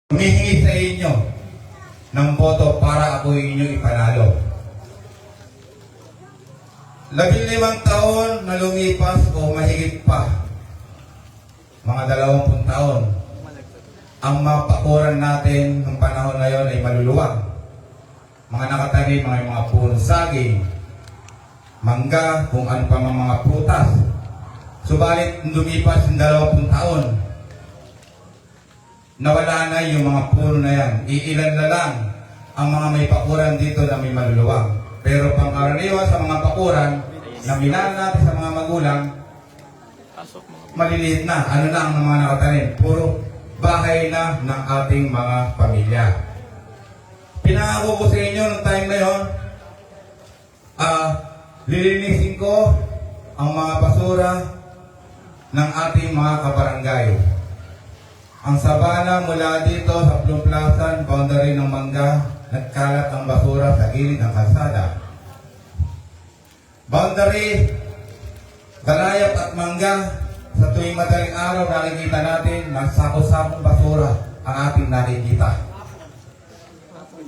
Humihingi sa inyo ng boto para ako inyo ipanalo. 15 taon na lumipas o mahigit pa, mga 20 taon, ang mga pakuran natin ng panahon na yon ay maluluwag. Mga nakatanim, mga puno saging, mangga, kung ano pa mga prutas. Subalit, lumipas ng 20 taon, nawala na yung mga puno na yan. Iilan na lang ang mga may pakuran dito na may maluluwag. Pero pangkaraniwan sa mga pakuran na minahal natin sa mga magulang, maliliit na. Ano na ang mga nakatanim? Puro bahay na ng ating mga pamilya. Pinangako ko sa inyo noong time na yun, lilinisin ko ang mga basura ng ating mga kabarangay. Ang sabana mula dito sa Plumplasan, boundary ng Mangga, nagkalat ang basura sa gilid ng kalsada. Boundary, Galayap at Mangga, sa tuwing madaling araw nakikita natin ng sako-sakong basura ang ating nakikita.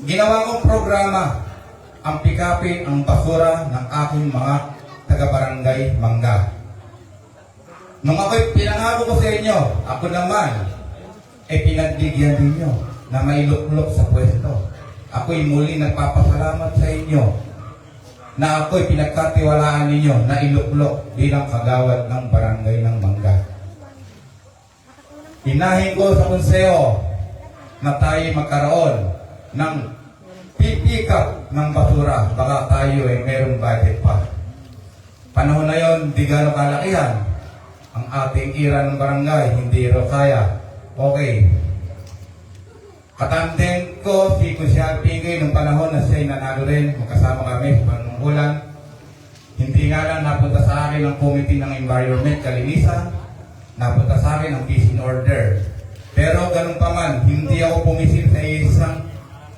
Ginawa kong programa ang pikapin ang basura ng aking mga taga-barangay Mangga. Nung ako'y pinangako ko sa inyo, ako naman ay pinagbigyan ninyo na mailuklok sa pwesto. Ako'y muli nagpapasalamat sa inyo na ako'y pinagkatiwalaan ninyo na iluklok bilang kagawad ng barangay ng Mangga. Hinahin ko sa konseho na tayo magkaroon ng pick-up ng basura. Baka tayo ay merong budget pa. Panahon na yon, di gano'ng kalakihan. Ang ating ira ng barangay, hindi ro kaya. Okay. Katandem ko si Kusyal Pingay nung panahon na siya'y nanalo rin. Magkasama kami sa panungkulan. Hindi nga lang napunta sa akin ang Committee ng Environment, Kalinisan. Napunta sa akin ang Peace and Order. Pero ganun pa man, hindi ako pumisil sa isang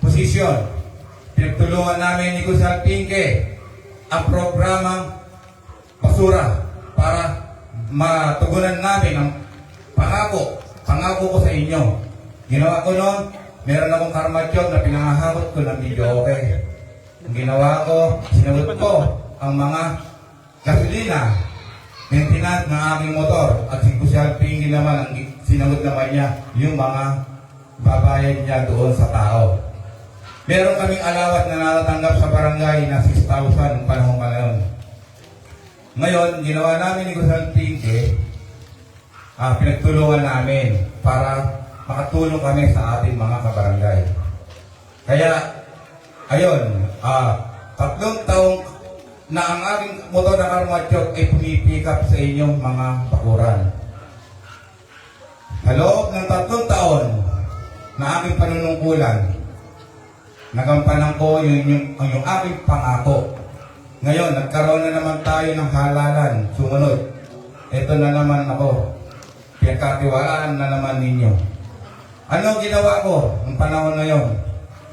posisyon. Pinagtulungan namin ni Kusyal Pingay ang programang basura para matugunan namin ang pangako ko sa inyo. Ginawa ko noon, meron akong karma job na pinangahakot ko ng video okay. Ang ginawa ko, sinagot ko ang mga gasolina, maintenance ng aking motor, at si Kusyal Pingay naman, ang sinagot naman niya, yung mga babayad niya doon sa tao. Meron kaming alawat na natatanggap sa barangay na 6,000 ng panahon pa na yun. Ngayon, ginawa namin ni Kusyal Pingay, pinagtulungan namin para makatulong kami sa ating mga kabarangay. Kaya, ayun, 3 taong na ang aking motor na karmatyok ay pumipick up sa inyong mga bakuran. Sa loob ng 3 taon na aking panunungkulan, nagampanan ko yung aking pangako. Ngayon, nagkaroon na naman tayo ng halalan. Sumunod. Ito na naman ako. Pinagkatiwalaan na naman ninyo. Ano ginawa ko ng panahon na yon?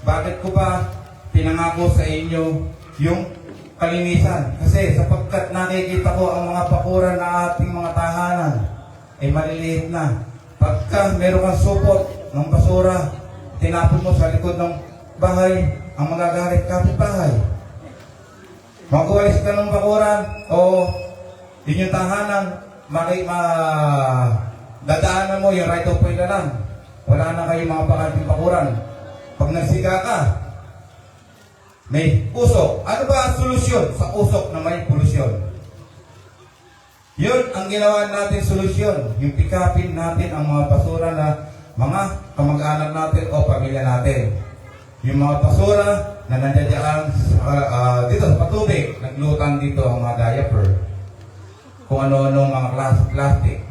Bakit ko ba pinangako sa inyo yung kalinisan? Kasi sapagkat nakikita ko ang mga pakuran na ating mga tahanan ay maliliit na. Pagka meron kang supot ng basura, tinapon mo sa likod ng bahay, ang magagalit kapitbahay. Mag-uwalis ka ng bakuran o inyong tahanan, dadaanan mo yung right of way na lang. Wala na kayong mga bakanting bakuran. Pag nagsiga ka, may usok. Ano ba ang solusyon sa usok na may polusyon? Yun ang ginawa natin solusyon. Yung pikapin natin ang mga basura na mga kamag-anak natin o pamilya natin. Yung mga basura na nandiyan dito sa patubig, naglutang dito ang mga diaper. Kung ano-ano mga plastic.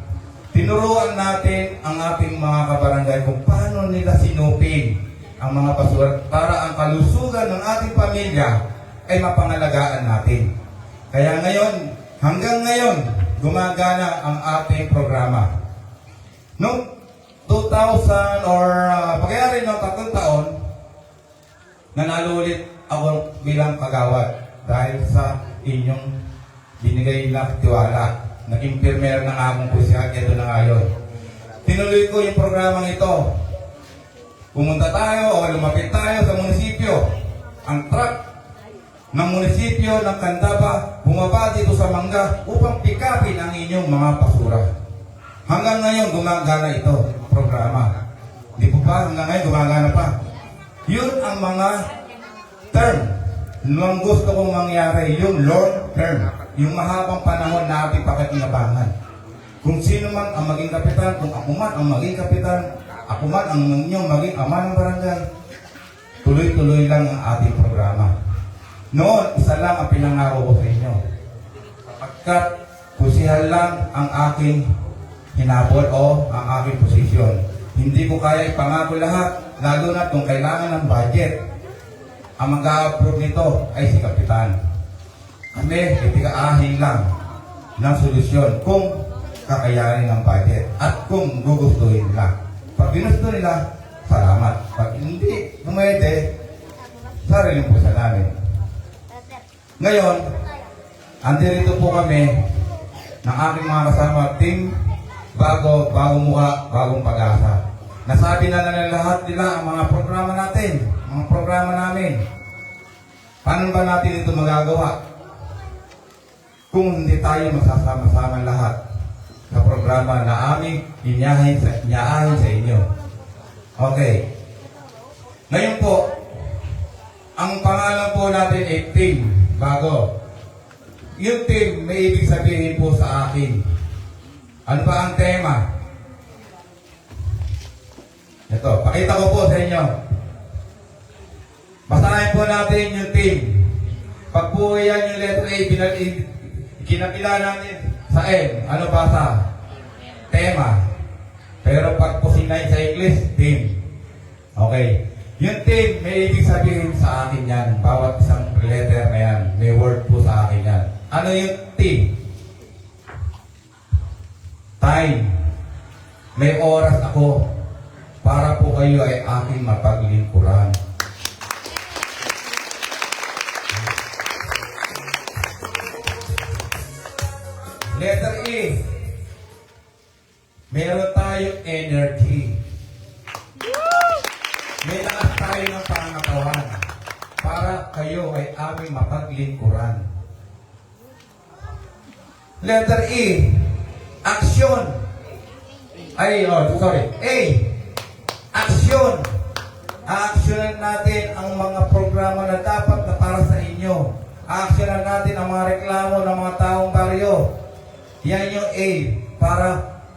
Tinuruan natin ang ating mga kabarangay kung paano nila sinupin ang mga basura para ang kalusugan ng ating pamilya ay mapangalagaan natin. Kaya ngayon, hanggang ngayon, gumagana ang ating programa. Noong 2000 or pagyari ng 3 taon, nanalo ulit ako bilang kagawad dahil sa inyong binigay na tiwala. Naging pirmer ng among Kusyal, ito na ngayon. Tinuloy ko yung programang ito. Pumunta tayo o lumapit tayo sa munisipyo. Ang truck ng munisipyo ng Candaba bumaba dito sa Mangga upang pikapin ang inyong mga basura. Hanggang ngayon gumagana ito, programa. Di po ba? Hanggang ngayon gumagana pa. Yun ang mga term nung gusto kong mangyari, yung long term, yung mahabang panahon na ating pakikinabangan. Kung sino man ang maging kapitan, kung ako man ang maging kapitan, ako man ang inyong maging ama ng barangay, tuloy-tuloy lang ang ating programa. Noon, isa lang ang pinangako ko sa inyo. Sapagkat kusihal lang ang aking hinabol o ang aking posisyon. Hindi ko kaya ipangako lahat, lalo na kung kailangan ng budget. Ang mag-a-approve nito ay si Kapitan. Kami, itikaahin lang ng solusyon kung kakayanin ng budget at kung gugustuhin nila. Pag ginusto nila, salamat. Pag hindi, pumwede, sariling pusa namin. Ngayon, andirito po kami ng aking mga kasama, team bagong mukha, bagong pag-asa. Nasabi na lahat nila ang mga programa natin, mga programa namin. Paano ba natin ito magagawa? Kung hindi tayo magsasama-sama lahat sa programa na aming inyahin sa inyo. Okay. Ngayon po, ang pangalan po natin ay team bago. Yung team may ibig sabihin po sa akin. Ano ba ang tema? Ito, pakita ko po sa inyo. Basahin po natin yung team. Pag po yan yung letter A, kinapila natin sa M. Ano basa? Tema. Pero pag po sinay sa English, team. Okay. Yung team, may ibig sabihin sa akin yan. Bawat isang letter na yan, may word po sa akin yan. Ano yung team? Time. May oras ako para po kayo ay aking mapaglingkuran. Letter E. Meron tayong energy. May lakas tayo ng pangatawan para kayo ay aming mapaglingkuran. Letter E. Action. A. Action. Actionan natin ang mga programa na dapat na para sa inyo. Actionan natin ang mga reklamo ng mga taong baryo. Yan yung A. Para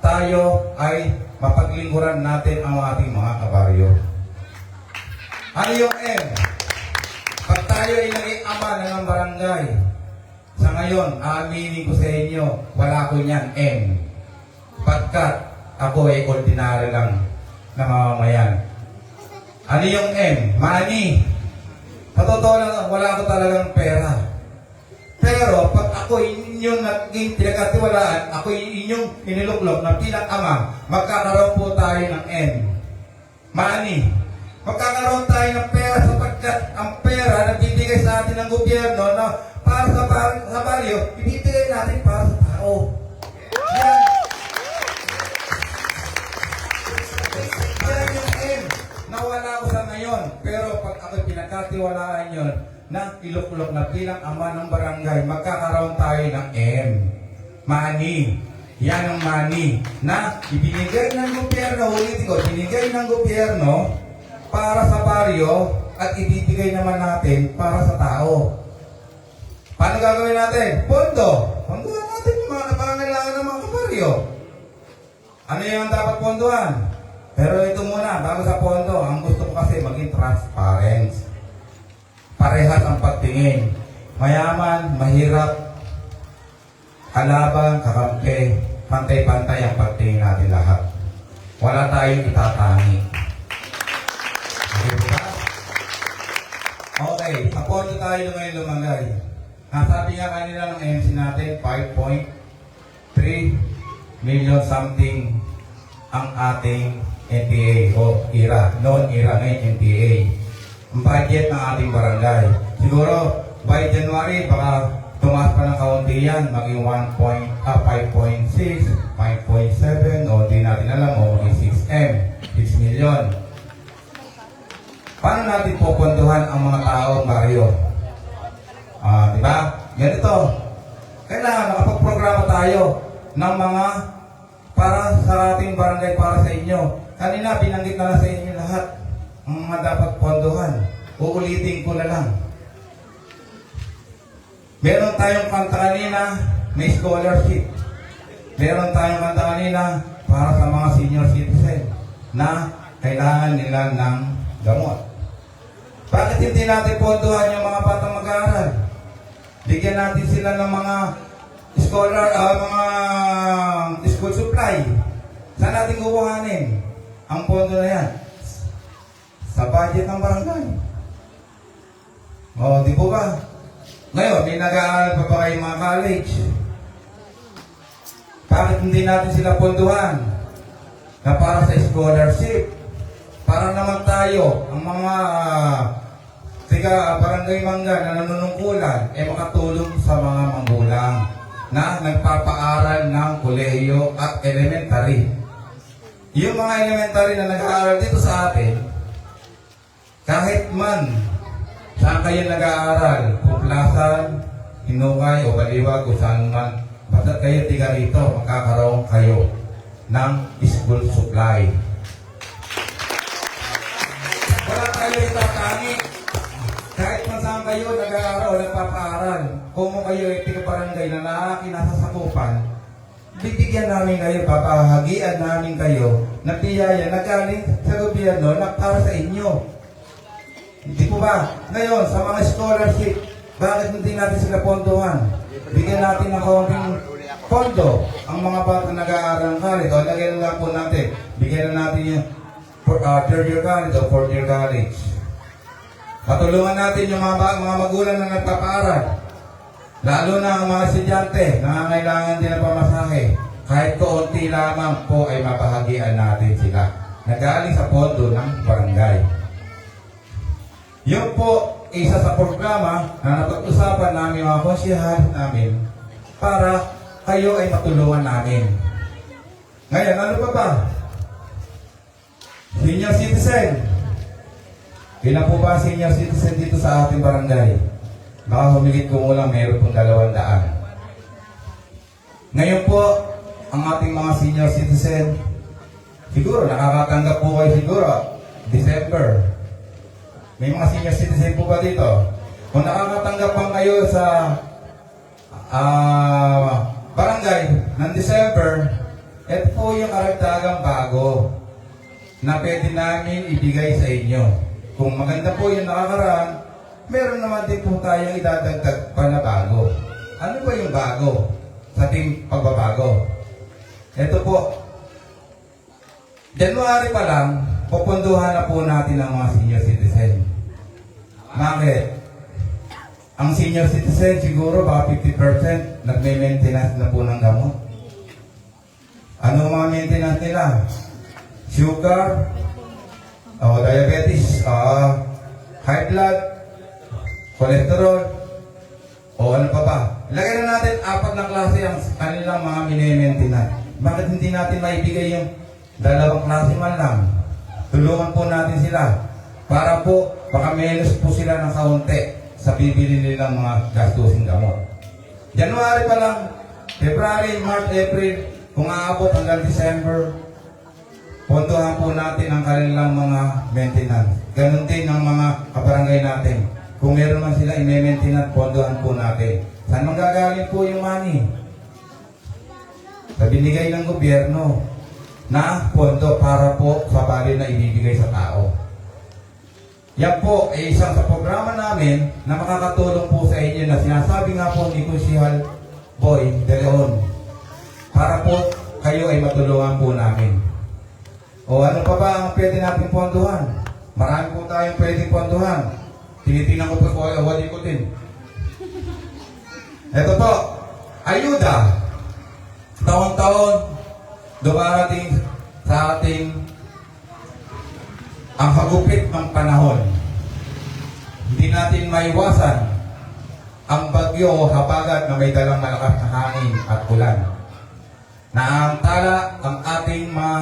tayo ay mapaglingkuran natin ang ating mga kabaryo. Ano yung M? Pag tayo ay naging ama ng barangay, sa ngayon, aaminin ko sa inyo, wala ko niyan M. Pagkat ako ay ordinary lang na mamamayan. Ano yung M? Money. Sa totoo lang, wala ko talagang pera. Pero pag ako inyong naging pinagkatiwalaan, ako inyong iniluklok na pinakama, magkakaroon po tayo ng M. Money. Magkakaroon tayo ng pera sapagkat ang pera na bibigay sa atin ng gobyerno na para sa baryo, ibibigay natin para sa tao. Yan yung M. Nawala ko sa ngayon. Pero pag ako pinagkatiwalaan yun, na iluklok na bilang ama ng barangay, magkakaroon tayo ng M. Money. Yan ang money na ibinigay ng gobyerno, ulitin ko, ibinigay ng gobyerno para sa baryo at ibibigay naman natin para sa tao. Paano gagawin natin? Pondo. Pondohan natin yung mga pangangailangan ng mga kabaryo. Ano yung dapat pondohan? Pero ito muna, bago sa pondo, ang gusto ko kasi maging transparent. Parehas ang pagtingin. Mayaman, mahirap, kalaban, kakampi, pantay-pantay ang pagtingin natin lahat. Wala tayong itatangi. Okay ba? Okay, sa pondo tayo ngayon lumagay. Sabi nga kanina ng MC natin, 5.3 million something ang ating NPA o IRA, non-IRA ngayon NPA. Ang budget ng ating barangay. Siguro, by January, baka tumaas pa ng kaunti yan, maging 5.6, 5.7, o di natin alam, o maging 6M, 6 million. Paano natin pupunduhan ang mga taong baryo? Di ba? Ganito. Kailangan makapag-programa tayo ng mga para sa ating barangay, para sa inyo. Kanina, binanggit na lang sa inyo lahat ang mga dapat ponduhan. Uulitin ko na lang. Meron tayong kanta kanina, may scholarship. Meron tayong kanta kanina para sa mga senior citizen na kailangan nila ng gamot. Bakit hindi natin ponduhan yung mga batang mag-aaral? Bigyan natin sila ng mga mga school supply. Saan natin kukuhanin ang pondo na yan? Sa budget ng barangay. O, di po ba? Ngayon, may nag-aaral pa ba kayo mga college? Bakit hindi natin sila ponduhan? Na para sa scholarship. Para naman tayo, ang mga barangay mangga na nanunungkulan, makatulong sa mga magulang na nagpapaaral ng kolehiyo at elementary. Yung mga elementary na nag-aaral dito sa atin, kahit man saan kayo nag-aaral, Puplasan, Hinungay o Baliwag o saan man, basta kayo tiga rito, magkakaroon kayo ng school supply. Wala kayo itatangi. Kahit man saan kayo nag-aaral o nagpapaaral, kung kayo ay tiga-barangay na nasasakupan, bibigyan namin kayo, papahagian namin kayo na biyaya na galing sa gobyerno na para sa inyo. Hindi po ba? Ngayon, sa mga scholarship, bakit hindi natin sila pondohan? Bigyan natin ng kaunting pondo ang mga bata nag-aaral ng college. O, lagyan lang po natin. Bigyan na natin yung third year college o fourth year college. Patulungan natin yung mga magulang na nagpapaaral. Lalo na ang mga estudyante na kailangan din ng pamasahe. Kahit kaunti lamang po ay mapahagian natin sila. Nagaling sa pondo ng barangay. Yun po, isa sa programa na napag-usapan namin mga konsyehal namin para kayo ay matulungan namin. Ngayon, ano pa ba? Senior citizen. Ilan po ba senior citizen dito sa ating barangay? Baka humigit kumulang meron pong 200. Ngayon po, ang ating mga senior citizen, siguro nakakatanggap po kayo siguro, December. May mga senior citizen po ba dito? Kung nakakatanggap pa kayo sa barangay ng December, ito po yung karagdagang bago na pwede namin ibigay sa inyo. Kung maganda po yung nakakaraan, meron naman din po tayong idadagdag pa na bago. Ano ba yung bago sa ating pagbabago? Ito po, January pa lang, pupunduhan na po natin ang mga senior citizen. Bakit? Ang senior citizen siguro baka 50% nagme-maintenance na po ng gamot. Ano mga maintenance nila? Sugar, diabetes, high blood, cholesterol, o ano pa ba? Lagay na natin 4 na klase ang kanilang mga mini-maintenance. Bakit hindi natin maibigay yung 2 klase man lang? Tulungan po natin sila para po baka menos po sila ng kaunti sa bibili nilang mga gastusin gamot. January pa lang, February, March, April, kung aabot hanggang December, pondohan po natin ang kanilang mga maintenance. Ganon din ang mga kabarangay natin. Kung meron man sila i-maintenance, pondohan po natin. Saan manggagaling po yung money? Sa binigay ng gobyerno na pondo para po sa bali na ibibigay sa tao. Yan po ay isang sa programa namin na makakatulong po sa inyo na sinasabi nga po ni Kunsihal Boy De Leon para po kayo ay matulungan po namin. O ano pa ba ang pwede natin ponduhan? Marami po tayong pwedeng ponduhan. Tinitingnan ko po awali ko din. Ito po, ayuda. Taon-taon dumarating sa ating ang hagupit ng panahon. Hindi natin maiwasan ang bagyo o habagat na may dalang malakas na hangin at ulan. Naantala ang ating mga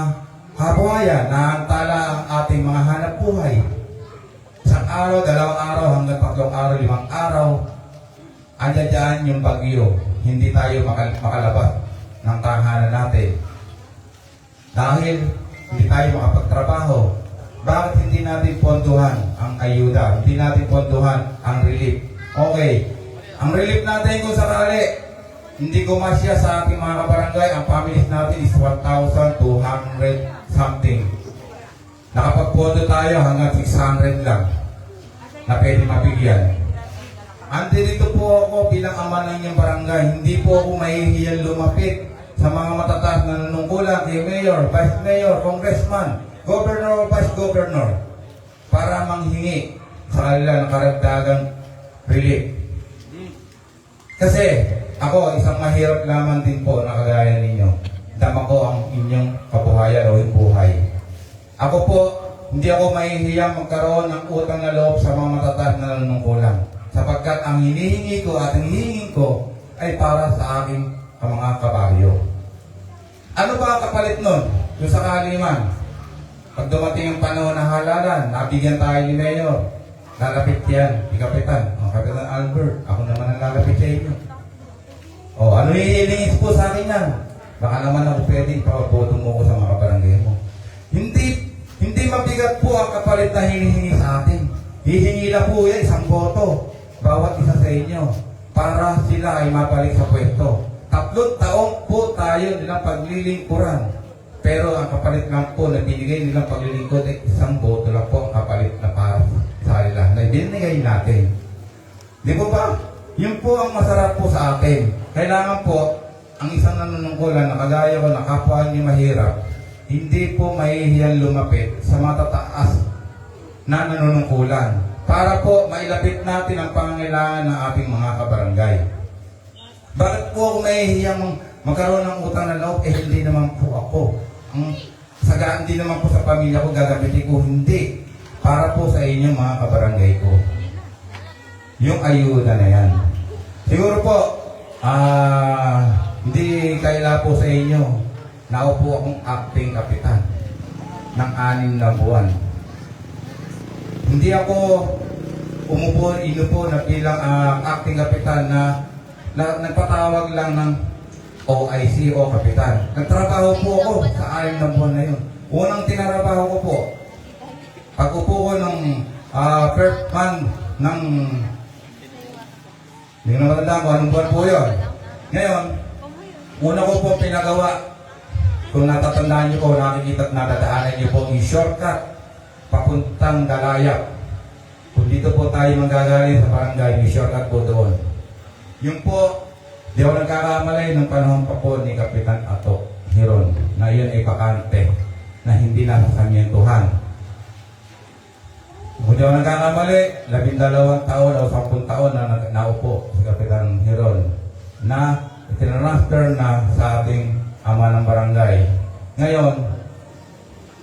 kabuhayan, naantala ang ating mga hanap buhay. araw, 2 araw, hanggang 3 araw, 5 araw, andyan dyan yung bagyo. Hindi tayo makalabas ng tahanan natin. Dahil hindi tayo makapagtrabaho. Bakit hindi natin ponduhan ang ayuda? Hindi natin ponduhan ang relief? Okay. Ang relief natin kung sakali, hindi gumasya sa ating mga kabarangay, ang families natin is 1,200 something. Nakapagpondo tayo hanggang 600 lang na pwede mabigyan. Andito po ako bilang ama ng inyong barangay. Hindi po ako mahihiyang lumapit sa mga matataas na nanungkulan kay Mayor, Vice Mayor, Congressman, Governor o Vice Governor para manghingi sa kanila ng karagdagang relief. Kasi ako, isang mahirap lamang din po na kagaya ninyo. Dama ko ang inyong kabuhayan o buhay. Ako po, hindi ako mahihiyang magkaroon ng utang na loob sa mga matataas na nanungkulan. Sapagkat ang hinihingi ko at ang hihingin ko ay para sa aking mga kabaryo. Ano ba ang kapalit nun? Yung sakali man, pag dumating ang panahon ng halalan, nabigyan tayo ni Mayor, lalapit yan, ni Kapitan, Kapitan Albert, ako naman ang lalapit sa inyo. O, ano hihilingin po sa akin yan? Baka naman ako pwede, ipapaboto mo ko sa mga kabarangay mo. Hindi mabigat po ang kapalit na hinihingi sa atin. Hihingi na po yan, 1 boto. Bawat isa sa inyo para sila ay mabalik sa pwesto. 3 taong po tayo nilang paglilingkuran. Pero ang kapalit lang po na binigay nilang paglilingkod ay 1 boto lang po ang kapalit na para sa kanila na binigay natin. Di po ba? Yun po ang masarap po sa atin. Kailangan po ang isang nanunungkulan na kagaya ko na kapwa niyo mahirap, hindi po mahihiyang lumapit sa matataas na nanunungkulan para po mailapit natin ang pangangailangan ng ating mga kabarangay. Bakit po ako mahihiyang magkaroon ng utang na loob? Hindi naman po ako. Hindi naman po sa pamilya ko gagamitin ko. Hindi. Para po sa inyo mga kabarangay ko. Yung ayuda na yan. Siguro po, hindi kaila po sa inyo na ako po akong acting kapitan ng 6 na buwan. Hindi ako inupo na bilang acting kapitan na nagpatawag lang ng OIC o kapitan. Nagtrabaho po ako sa 6 na buwan na yun. Unang tinarabaho ko po, pag-upo ko ng first month ng hindi ko naman alam kung anong buwan po yun. Ngayon, una ko po pinagawa, kung natatandaan niyo po, nakikita at nadadaanan niyo po yung shortcut papuntang Dalayap. Kung dito po tayo manggagaling sa barangay, yung shortcut po doon. Yung po, di ako nagkakamali ng panahon pa po ni Kapitan Ato Hiron, na yun ay bakante, na hindi nasasamyentuhan. Kung di ako nagkakamali, 12 taon o 10 taon na naupo si Kapitan Hiron, na itinransfer na sa ating ama ng barangay. Ngayon,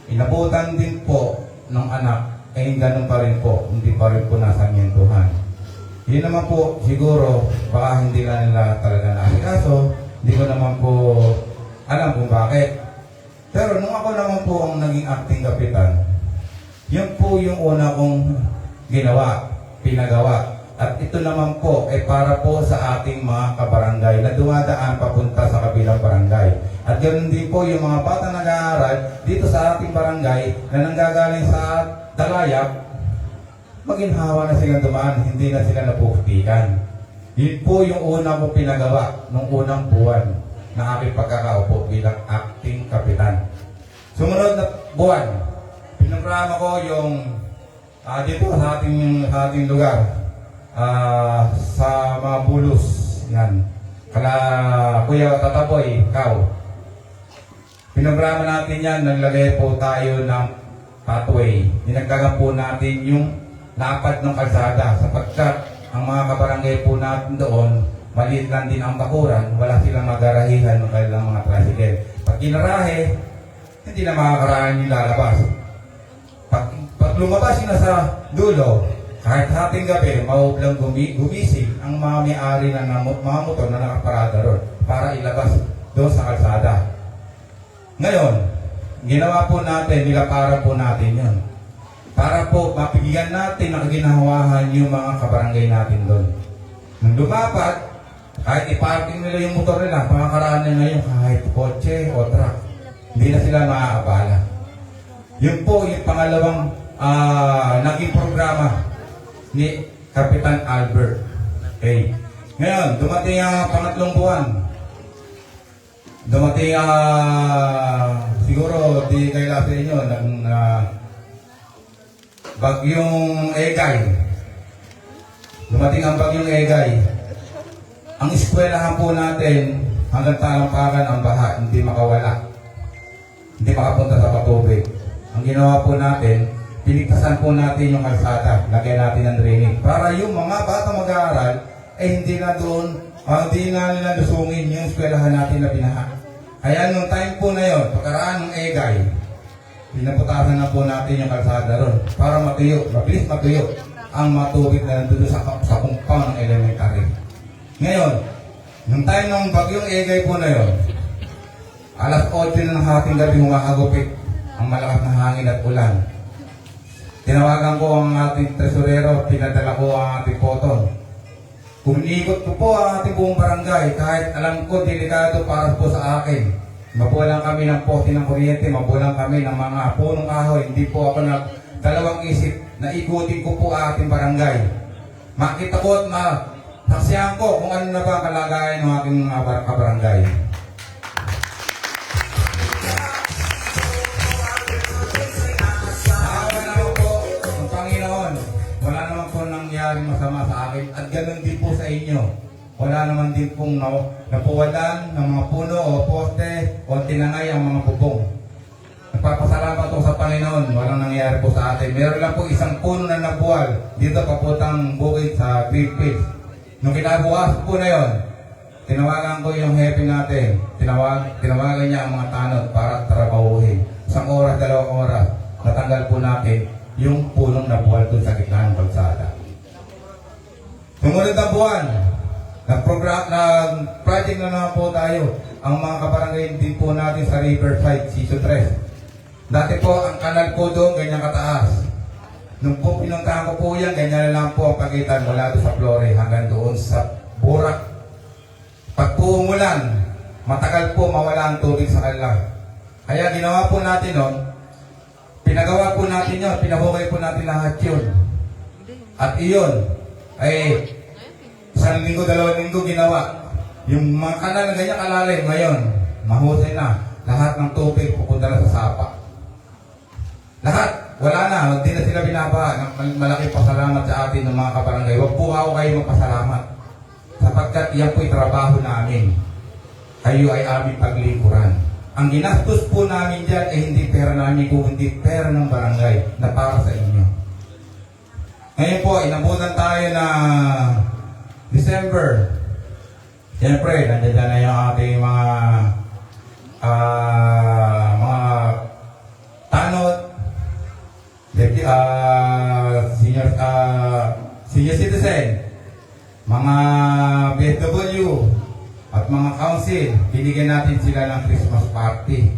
inabutan din po ng anak, eh ganun pa rin po, hindi pa rin po nasamyentuhan. Yun naman po, siguro, baka hindi lang nila talaga naasikaso, hindi ko naman po alam kung bakit. Pero nung ako naman po ang naging acting kapitan, yun po yung una kong ginawa, pinagawa. At ito naman po ay para po sa ating mga kabarangay na dumadaan papunta sa kabilang barangay. At ganoon din po yung mga bata nag-aaral dito sa ating barangay na nanggagaling sa Dalayap, maginhawa na silang dumaan, hindi na sila napuputikan. Yun po yung una kong pinagawa nung unang buwan na aking pagkakaupo bilang acting kapitan. Sumunod na buwan, pinograma ko yung dito sa ating lugar. Sa mga bulos, yan. Kala Kuya Tataboy, ikaw. Pinograma natin yan, naglagay po tayo ng pathway. Dinagdagan po natin yung lapad ng kalsada sapagkat ang mga kabarangay po natin doon, maliit lang din ang bakuran, wala silang magarahihan ng kanilang mga tricycle. Pag ginarahe, hindi na makakarahan yung lalabas. Pag lumabas yun na sa dulo, kahit hating gabi, maublang gumising ang mga may-ari ng mga motor na nakaparada ron para ilabas doon sa kalsada. Ngayon, ginawa po natin, nilaparan po natin yun. para po mapigyan natin ng ginhawahan yung mga kabarangay natin doon. Nung lumapat, kahit iparking nila yung motor nila, pamakaraan na ngayon kahit kotse o truck, hindi na sila maaabala. Yun po yung pangalawang naging programa ni Kapitan Albert. Okay. Ngayon, dumating ang pangatlong buwan. Dumating siguro di kayo sa inyo ng bagyong Egay. Dumating ang bagyong Egay. Ang eskwelahan po natin hanggang talampakan ang baha, hindi makawala. Hindi makapunta sa patubig. Ang ginawa po natin, piligtasan po natin yung kalsada, lagyan natin ng drainage. Para yung mga bata mag-aaral, hindi na doon, hindi na nila lusungin yung eskwelahan natin na binaha. Kaya nung time po na yun, pagkaraan ng Egay, pinaputasan na po natin yung kalsada ron para matuyo, mabilis matuyo ang matubig na nandun sa compound ng elementary. Ngayon, nung time ng bagyong Egay po na yun, alas 8 na ng hating gabi humakagupit ang malakas na hangin at ulan. Tinawagan ko ang ating tresurero, pinadala ko ang ating photo. Kumiikot ko po ang ating buong barangay kahit alam ko delikado para po sa akin. Mabulang kami ng poste ng kuryente, mabulang kami ng mga punong kahoy. Hindi po ako nagdalawang isip na ikutin ko po ang ating barangay. Makita ko at saksiyan ko kung ano na ba ang kalagayan ng aking mga kabarangay. Masama sa akin at ganoon din po sa inyo. Wala naman din pong napuwalan ng mga puno o poste o tinangay ang mga bubong. Nagpapasalamat po sa Panginoon, walang nangyari po sa atin. Meron lang po isang puno na nabuwal dito paputang bukid sa Greenpeace. Nung kinabukas po na yon, tinawagan ko yung happy natin. Tinawagan niya ang mga tanod para trabahuhin. 1 oras, 2 oras, natanggal po natin yung punong nabuwal doon sa gitna ng kalsada. Sumunod na buwan, nag-project na naman po tayo ang mga kabarangay din po natin sa Riverside, Season 3. Dati po, ang kanal po doon, ganyan kataas. Nung po pinuntahan ko po yan, ganyan na lang po ang pagitan mula doon sa Flore hanggang doon sa Burak. Pag po umulan, matagal po mawala ang tubig sa kanila. Kaya ginawa po natin noon, pinagawa po natin yun, pinahukay po natin lahat yun. At iyon, ay 1 linggo, 2 linggo ginawa. Yung mga kanal na ganyan kalalim ngayon, mahusay na. Lahat ng tubig pupunta na sa sapa. Lahat, wala na. Hindi na sila binabaha. Malaking pasalamat sa atin ng mga kabarangay. Huwag po ako kayo magpasalamat. Sapagkat yan po'y trabaho namin. Kayo ay aming paglikuran. Ang ginastos po namin dyan ay hindi pera namin, kundi pera ng barangay na para sa inyo. Ngayon po, inabutan tayo na December. Siyempre, nandiyan na yung ating mga tanod, senior citizen, mga BFW, at mga council. Binigyan natin sila ng Christmas party.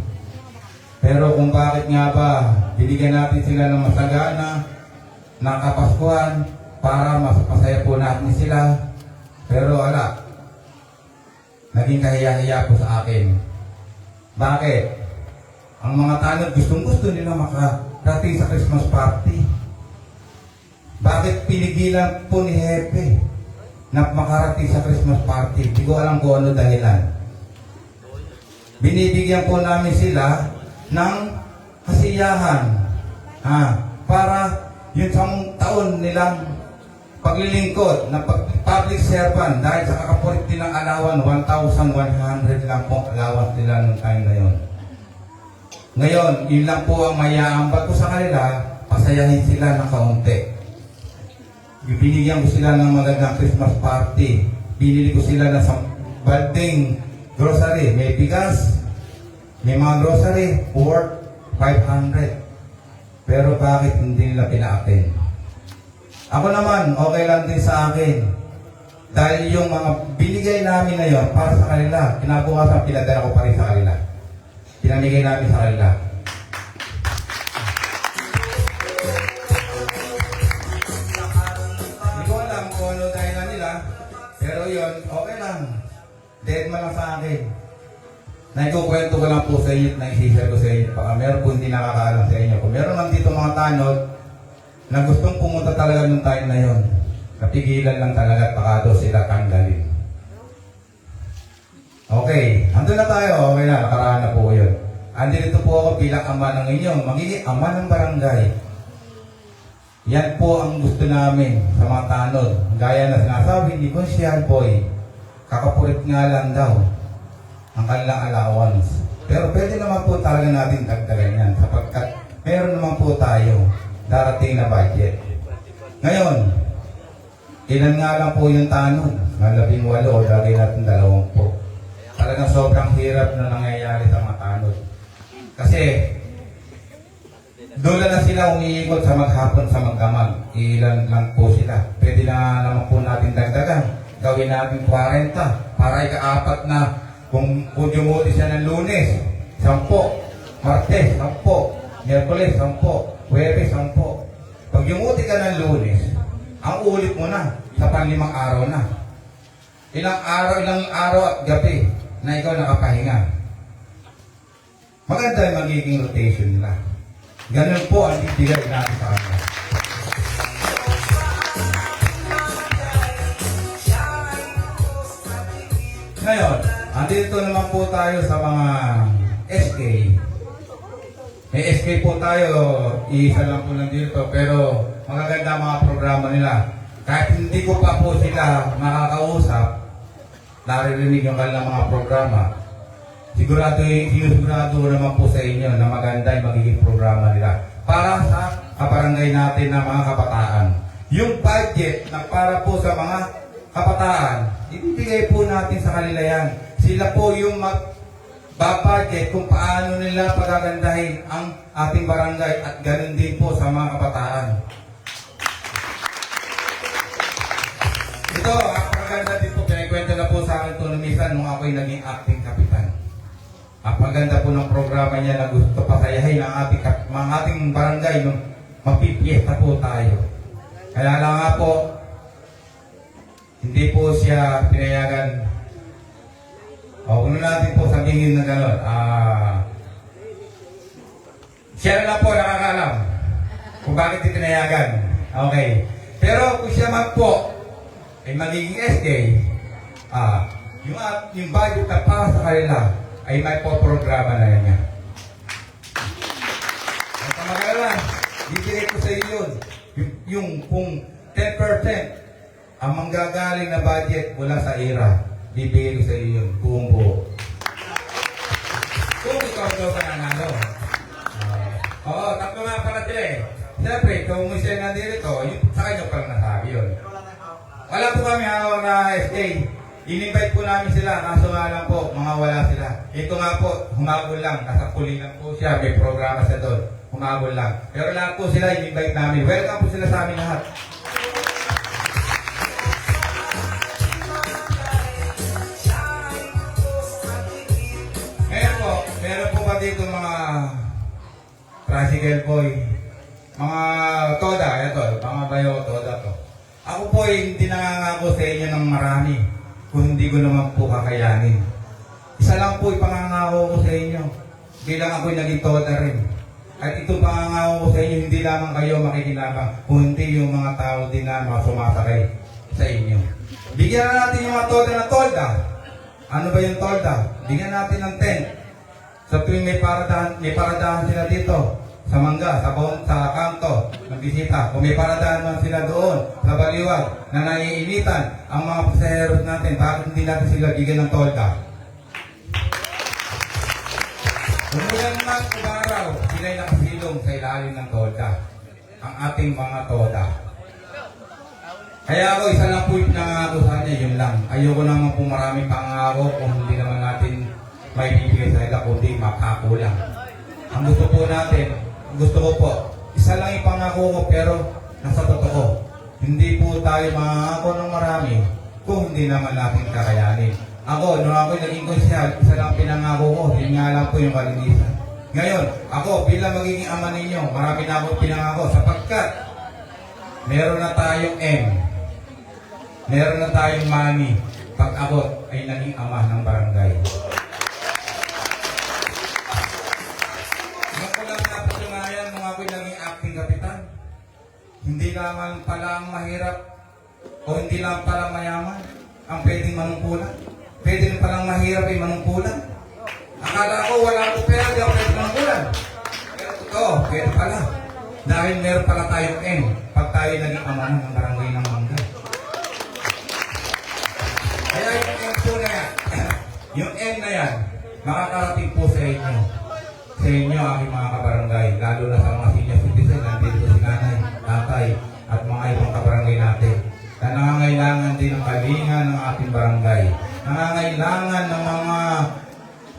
Pero kung bakit nga ba, binigyan natin sila ng masagana, ng Kapaskuhan para masaya po natin sila. Pero wala. Naging kahiya-hiya po sa akin. Bakit? Ang mga tanod gustong-gusto nila makarating sa Christmas party. Bakit pinigilan po ni Hepe na makarating sa Christmas party? Hindi ko alam kung ano dahilan. Binibigyan po namin sila ng kasiyahan. Para yung 1 taon nilang paglilingkod na public servant dahil sa kakapulit nilang alawan, 1,100 lang po alawan nila noong time na yun. Ngayon, yun lang po ang mayaambag ko sa kanila, pasayahin sila ng kaunti. Binigyan ko sila ng magandang Christmas party. Binili ko sila ng balding grocery. May bigas, may mga grocery, worth 500. Pero bakit hindi nila pinaatin? Ako naman, okay lang din sa akin. Dahil yung mga binigay namin na yun, para sa kanila, kinabukasan pinadala ko pa rin sa kanila. Pinamigay namin sa kanila. Pero yun, okay lang. Dead man lang sa akin. Naikukwento ko lang po sa inyo at naisishare ko sa inyo. Baka meron po hindi nakakaalam sa inyo. Kung meron man dito mga tanod na gustong pumunta talaga nung time na yun, napigilan lang talaga at baka daw sila tanggalin. Okay, andun na tayo. Okay na, nakaraan na po yun. Andito po ako bilang ama ng inyo, magiging ama ng barangay. Yan po ang gusto namin sa mga tanod. Gaya na sinasabi ni Consial Boy, kakapulit nga lang daw ang kanilang allowance. Pero pwede naman po talaga natin dagdagan yan sapagkat meron naman po tayo darating na budget. Ngayon, ilan nga lang po yung tanod? Na 18 o lagay natin 20. Talagang sobrang hirap na nangyayari sa mga tanod. Kasi doon na sila umiikot sa maghapon sa magdamag. Ilan lang po sila. Pwede na naman po natin dagdagan. Gawin natin 40 para ika-4 na kung dumuti siya ng Lunes, 10, Martes, 10, Miyerkules, 10, Huwebes, 10. Pag dumuti ka ng Lunes, ang ulit mo na sa panlimang araw na. Ilang araw at gabi na ikaw nakapahinga. Maganda yung magiging rotation nila. Ganun po ang ibigay natin sa kanila. Ngayon, andito naman po tayo sa mga SK. May SK po tayo, isa lang po nandito, pero magaganda mga programa nila. Kahit hindi ko pa po sila makakausap, naririnig yung kanilang mga programa. Sigurado naman po sa inyo na maganda yung magiging programa nila para sa kabarangay natin na mga kabataan. Yung budget na para po sa mga kabataan, ibibigay po natin sa kanila yan. Sila po yung magbabudget kung paano nila pagagandahin ang ating barangay at ganun din po sa mga kabataan. Ito, ang maganda din po, pinakwento na po sa akin ito nung minsan nung ako'y naging acting kapitan. Ang paganda po ng programa niya na gusto pasayahin ang mga ating barangay nung mapipiesta po tayo. Kaya lang nga po, hindi po siya pinayagan. O, kung natin po sabihin na gano'n, siya na lang po nakakaalam kung bakit pinayagan. Okay. Pero kung siya man po ay magiging SK, yung budget na para sa kanila ay may po-programa na niya. At kamagalan, bibigay ko sa iyo yun. Yung kung 10% ang manggagaling na budget mula sa IRA, bibigay ko sa iyo yun, buong buo. Kung ikaw daw ka nanalo. Oo, tatlo nga pala sila eh. Siyempre, kung siya nandito, sa kanya palang nasabi yun. Wala po kami hawak na SK. In-invite po namin sila, kaso nga lang po, mga wala sila. Ito nga po, humabol lang, nasa puli lang po siya, may programa siya doon. Humabol lang. Pero lahat po sila, in-invite namin. Welcome po sila sa amin lahat. Ngayon po, meron po ba dito mga tricycle boy, mga toda, ito, mga bayo toda to. Ako po hindi nangangako sa inyo ng marami kung hindi ko naman po kakayanin. Isa lang po ipangangako ko sa inyo bilang ako'y naging toda rin. At itong pangangako ko sa inyo, hindi lamang kayo makikinabang, kundi yung mga tao din na mga sumasakay sa inyo. Bigyan na natin yung mga toda na tolda. Ano ba yung tolda? Bigyan natin ng tent. Sa tuwing may paradahan sila dito. Sa Mangga, sa kanto, ng bisita. Kung may paradahan man sila doon, sa Baliwag, na naiinitan ang mga pasaheros natin, bakit hindi natin sila bigyan ng tolda? Umulan man umaraw, sila'y nakasilong sa ilalim ng tolda. Ang ating mga toda. Kaya ako, isa lang po yung pinangako sa kanya, yun lang. Ayoko naman po maraming pangako kung hindi naman natin may bibigay sa ila, kundi makakulang. Ang gusto po natin, gusto ko po, isa lang yung pangako ko pero nasa totoo. Hindi po tayo mangako ng marami kung hindi naman natin kakayanin. Ako, nung ako'y naging konsyal, isa lang pinangako ko, yun nga lang po yung kalinisan. Ngayon, ako bilang magiging ama ninyo, marami na akong pinangako sapagkat meron na tayong M, meron na tayong money, pag-abot ay naging ama ng barangay. Nung ko lang napatunayan nung ako'y naging acting kapitan, hindi naman pala ang mahirap o hindi lang pala mayaman ang pwedeng manungkulan. Pwede rin palang mahirap ay manungkulan. Akala ko wala akong pera, di ako pwede manungkulan. Pero totoo, pwede pala. Dahil meron pala tayong M pag tayo naging ama ng barangay ng Mangga. Kaya yung M po na yan, yung M na yan, makakarating po sa inyo. Sa inyo, aking mga kabarangay, lalo na sa mga senior citizen, nandito si nanay, tatay, at mga ibang kabarangay natin. Na nangangailangan din ng kalinga ng ating barangay. Nangangailangan ng mga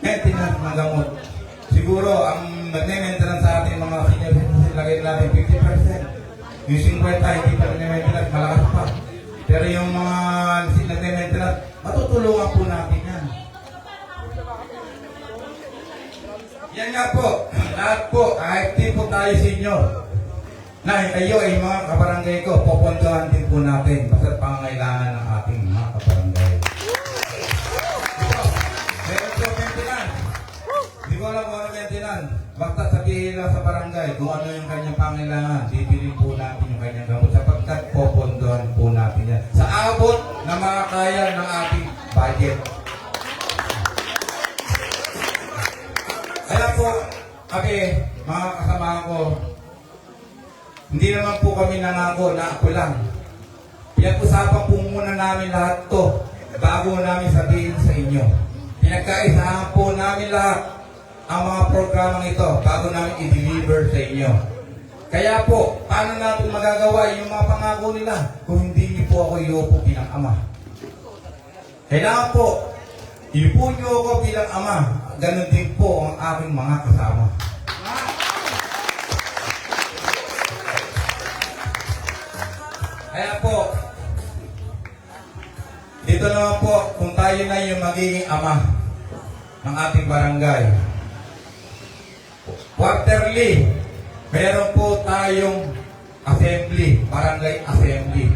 maintenance ng gamot. Siguro, ang nag-maintenance sa ating mga senior citizen, lagay natin 50%. Yung 50, hindi pa nag-maintenance, malakas pa. Pero yung mga nag-maintenance, matutulungan po natin yan. Yan nga po, lahat po, kahit di po tayo senior, na kayo ay mga kabarangay ko, pupuntahan din po natin basta pangangailangan ng ating mga kabarangay. Meron po maintenance. Hindi ko alam kung ano maintenance. Basta sabihin lang sa barangay kung ano yung kanyang pangangailangan. Bibili po natin yung kanyang gamot sapagkat pupuntahan po natin yan. Sa abot na makakaya ng ating budget. Kaya po, mga kasama ko, hindi naman po kami nangako na ako lang. Pinag-usapan po muna namin lahat to bago namin sabihin sa inyo. Pinagkaisahan po namin lahat ang mga programang ito bago namin i-deliver sa inyo. Kaya po, paano natin magagawa yung mga pangako nila kung hindi niyo po ako iupo bilang ama? Kailangan po, iupo niyo ako bilang ama. Ganon din po ang aking mga kasama. Kaya po, dito naman po, kung tayo na yung magiging ama ng ating barangay. Quarterly, meron po tayong assembly, barangay assembly.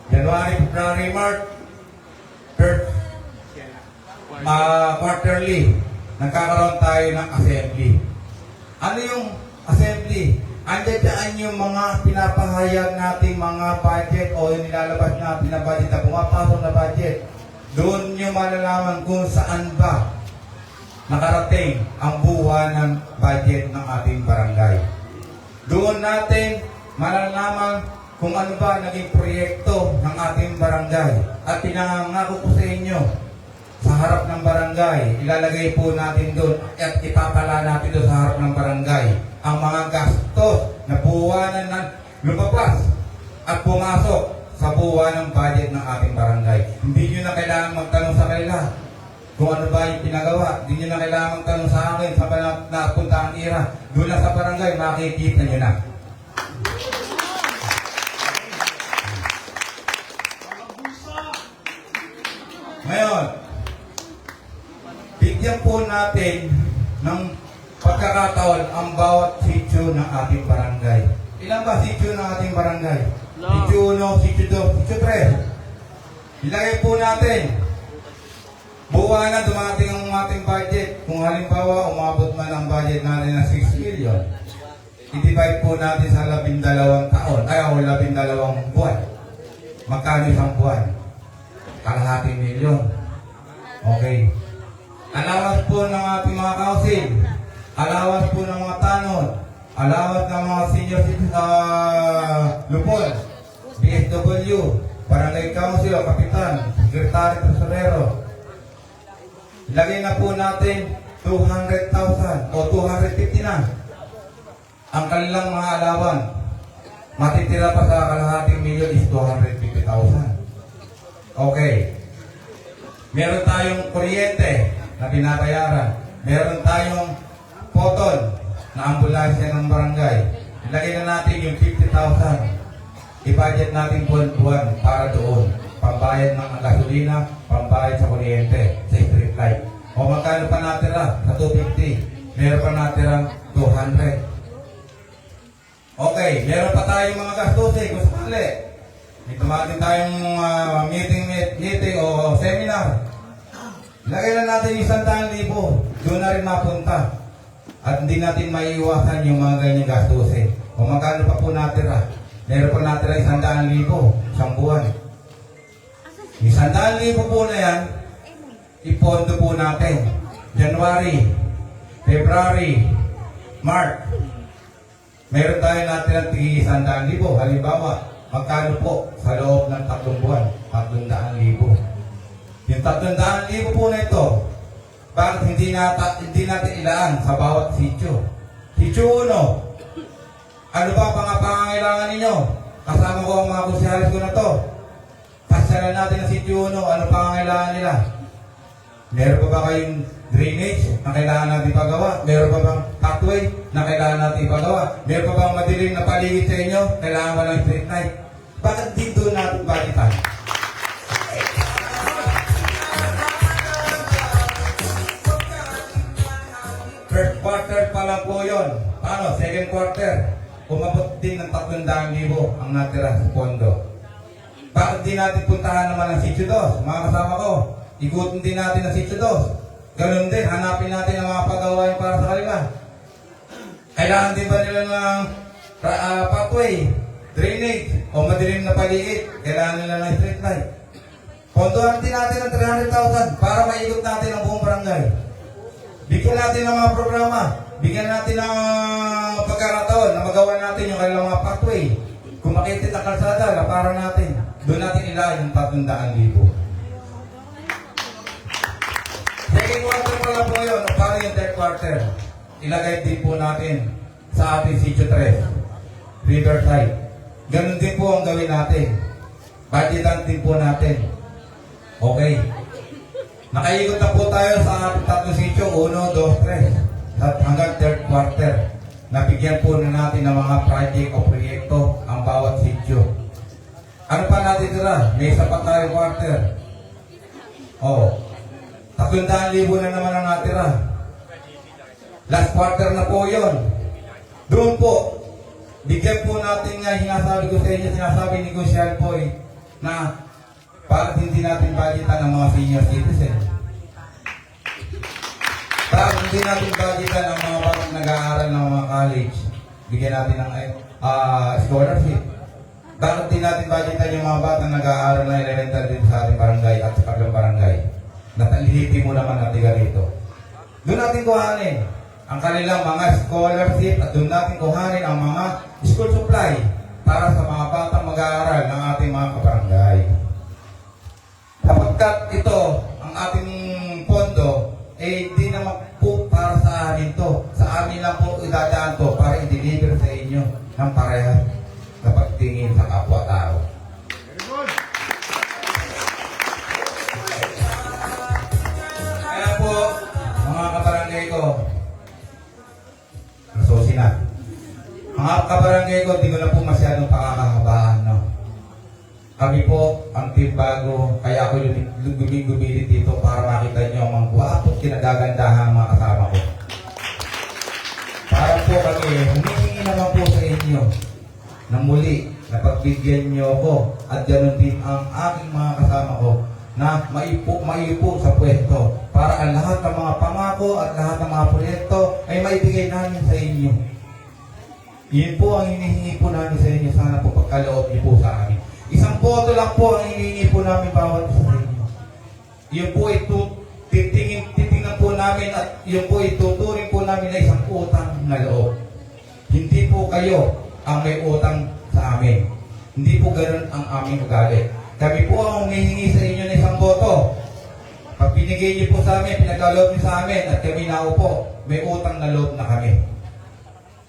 January, February, March, quarterly, nagkakaroon tayo ng assembly. Ano yung assembly? Andiyan yung mga pinapahayag nating mga budget o yung nilalabas natin na budget na pumapasok na budget. Doon nyo malalaman kung saan ba nakarating ang buwan ng budget ng ating barangay. Doon natin malalaman kung ano ba naging proyekto ng ating barangay. At pinangako ko sa inyo, sa harap ng barangay, ilalagay po natin doon at ipapala natin doon sa harap ng barangay ang mga gastos na buwanan ng lumabas at pumasok sa buwan ng budget ng ating barangay. Hindi nyo na kailangan magtanong sa kanila kung ano ba yung pinagawa. Hindi nyo na kailangan magtanong sa akin sa napunta ang ira. Doon lang sa barangay, makikita nyo na. Ngayon, bigyan po natin ng pagkakataon ang bawat sityo ng ating barangay. Ilan ba sityo ng ating barangay? Sityo 1, sityo 2, sityo 3. Ilagay po natin. Buwanan dumating ang ating budget. Kung halimbawa umabot man ang budget natin na 6 million, i-divide po natin sa 12 taon, o 12 buwan. Magkano isang buwan? Kalahating milyon. Okay. Allowance po ng ating mga council, allowance po ng mga tanod, allowance ng mga senior lupon, BSW, barangay council, kapitan, sekretary, tresurero. Ilagay na po natin 200,000 o 250 na ang kanilang mga alawan. Matitira pa sa kalahating milyon is 250,000. Okay. Meron tayong kuryente na binabayaran. Meron tayong potol na ambulansya ng barangay. Ilagay na natin yung 50,000. I-budget natin buwan-buwan para doon. Pambayad ng gasolina, pambayad sa kuryente, sa street light. O magkano pa natira? Sa 250. Meron pa natira 200. Okay, meron pa tayong mga gastusin kung sakali. may tumating tayong meeting o seminar. Lagay na natin yung 100,000, doon na rin mapunta. At hindi natin maiiwasan yung mga ganyang gastusin. O magkano pa po natira? Meron pa natira 100,000, isang buwan. Yung 100,000 po na yan, ipondo po natin. January, February, March. Meron tayo natin ng 100,000. Halimbawa, magkano po sa loob ng 3 buwan? 300,000. Yung 300,000 po na ito, bakit hindi natin ilaan sa bawat sityo? Sityo 1, ano ba pangangailangan ninyo? Kasama ko ang mga konsehalis ko na to. Pasyalan natin ang sityo 1, ano pangangailangan nila? Meron pa ba kayong drainage na kailangan natin ipagawa? Meron pa bang pathway na kailangan natin ipagawa? Meron pa bang madilim na paligid sa inyo? Kailangan mo ng street light? Bakit dito natin balitan? First quarter pa lang po yun. Paano? Second quarter. Umabot din ng 300,000 ang natira sa pondo. Bakit di natin puntahan naman ang sitio 2? Mga kasama ko, ikutin din natin ang sitio 2. Ganun din, hanapin natin ang mga pagawain para sa kanila. Kailangan din ba nila ng pathway, drainage, o madilim na paligid? Kailangan nila ng street light. Pondohan din natin ng 300,000 para maikot natin ang buong barangay. Bigyan natin ng mga programa. Bigyan natin ng pagkakataon na magawa natin yung kanilang mga pathway. Kung makitid ang kalsada, para natin. Doon natin ilahin yung 300,000. Second quarter pa lang po yun. Para yung third quarter, ilagay din po natin sa ating sitio 3, Riverside. Ganun din po ang gawin natin. Budgetan din po natin. Okay. Nakaikot na po tayo sa ating 3 sitio, 1, 2, 3. At hanggang third quarter, nabigyan po na natin ng mga project o proyekto ang bawat sitio. Ano pa natin tira? May isa pa tayo quarter. Oh, 300,000 na naman ang natira. Last quarter na po yon. Doon po, bigyan po natin nga, sinasabi ko sa inyo, sinasabi ni Gusian po na bakit hindi natin budgetan ang mga senior citizen? Bakit hindi natin budgetan ang mga batang nag-aaral ng mga college? Bigyan natin ng scholarship. Bakit hindi natin budgetan yung mga batang nag-aaral na elemental dito sa ating barangay at sa paglang barangay? Natalihiti mo naman natin rito. Doon natin kuhanin ang kanilang mga scholarship at doon natin kuhanin ang mga school supply para sa mga batang mag-aaral ng ating mga kabarangay. Kapagkat ito, ang ating pondo, di naman po para sa amin to. Sa amin lang po idadaan to para i-deliver sa inyo ng parehas sa pagtingin sa kapwa-tao. Kaya po, mga kabarangay ko, nasusin na. Mga kabarangay ko, di ko na po masyadong pakakahabaan, no? Kami po, ang team bago, kaya ako gumigumilit dito para makita nyo ang mga guwapo at kinagagandahan mga kasama ko. Para po kami, humihingi naman po sa inyo na muli, na pagbigyan nyo ako at ganoon din ang aking mga kasama ko na maipo sa pwesto para ang lahat ng mga pangako at lahat ng mga proyekto ay maibigay namin sa inyo. Yun po ang hinihingi po namin sa inyo. Sana po pagkaloob niyo po sa amin. Isang boto lang po ang hinihingi po namin bawat isa sa inyo. Yun po ito, titingnan po namin at yun po ituturing po namin na isang utang na loob. Hindi po kayo ang may utang sa amin. Hindi po ganun ang aming ugali. Kami po ang humihingi sa inyo ng isang boto. Pag binigay niyo po sa amin, pinagkaloob niyo sa amin at kami naupo, may utang na loob na kami.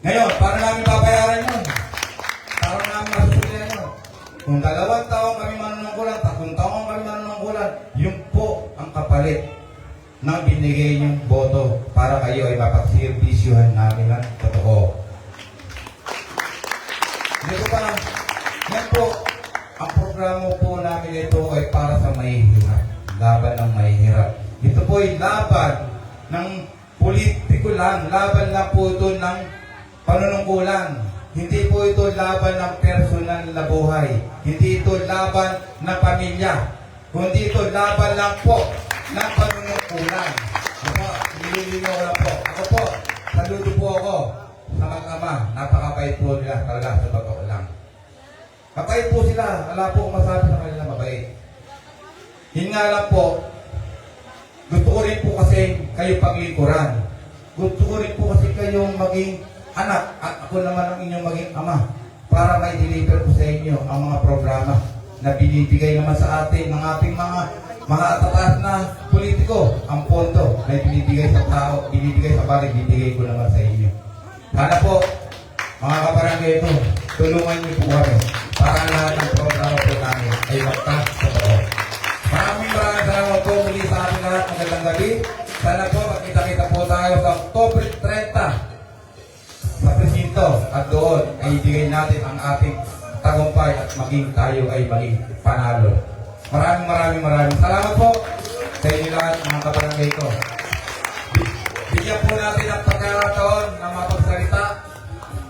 Ngayon, paano namin babayaran yun? Paano namin masusulian yun? Kung 2 taong kami manunungkulan, 3 taong kami manunungkulan, yun po ang kapalit ng binigay niyong boto para kayo ay mapagservisyuhan namin ng totoo. Dito pa, yan po, ang programa po namin ito ay para sa mahihirap. Laban ng mahihirap. Ito po ay laban ng politiko lang. Laban lang po ito ng panunungkulan. Hindi po ito laban ng personal na buhay. Hindi ito laban ng pamilya. Kundi ito laban lang po ng panunungkulan. Ako, nililinaw ko lang po. Ako po, saludo po ako sa mag-ama. Napakabait po nila talaga sa totoo lang. Mabait po sila. Wala po masabi sa kanila mabait. Yun nga lang po, gusto ko rin po kasi kayo paglingkuran. Gusto ko rin po kasi kayong maging anak at ako naman ang inyong maging ama para may deliver ko sa inyo ang mga programa na binibigay naman sa atin ng ating mga tataas na politiko. Ang pondo na binibigay sa tao, binibigay sa bahay, binibigay ko naman sa inyo. Sana po, mga kabarangay ito, tulungan niyo po kami para lahat ng programa po namin ay magtas sa totoo. Maraming salamat po muli sa ating lahat. Magandang gabi. Sana po magkita-kita po tayo sa October 30 sa presinto at doon ay ibigay natin ang ating tagumpay at maging tayo ay maging panalo. Maraming salamat po sa inyo lahat mga kabarangay ko. Bigyan po natin ang pagkakataon na mapagsalita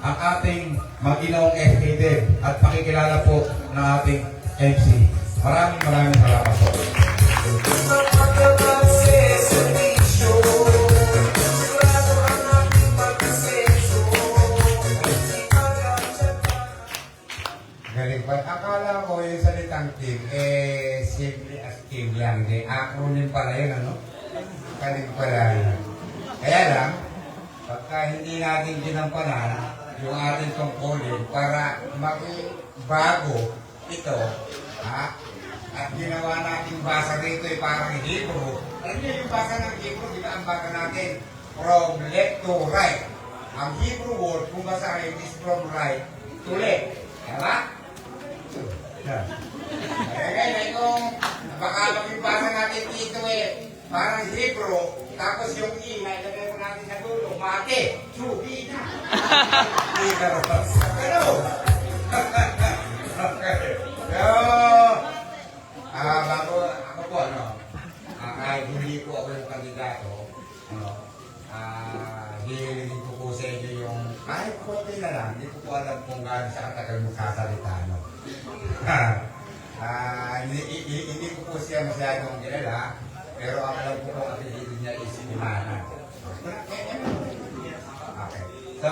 ang ating maginoong SKD at pakikilala po ng ating MC. Maraming salamat po. Galing pa. Akala ko yung salitang team, simple as team lang. Acronym pala yun, ano? Galing pala yun. Kaya lang, pagka hindi natin ginampanan yung ating tungkulin para bago ito, ha? At ginawa natin basa rito ay parang Hebrew. Alam niyo yung basa ng Hebrew, di ba ang basa natin? From left to right. Ang Hebrew word, kung basahin, is from right to left. Diba? Kaya kung baka yung basa natin dito parang Hebrew, tapos yung I, nailagay mo natin sa dulo, mate, subi na. Hindi ka rin. Pero, ako po, kahit hindi po ako yung kandidato, hihilingin ko po sa inyo yung kahit konti na lang, hindi ko po alam kung gaano siya katagal magsasalita. Hindi ko po siya masyadong kilala, pero ang alam ko po ang apelido niya is Imana. Okay. So,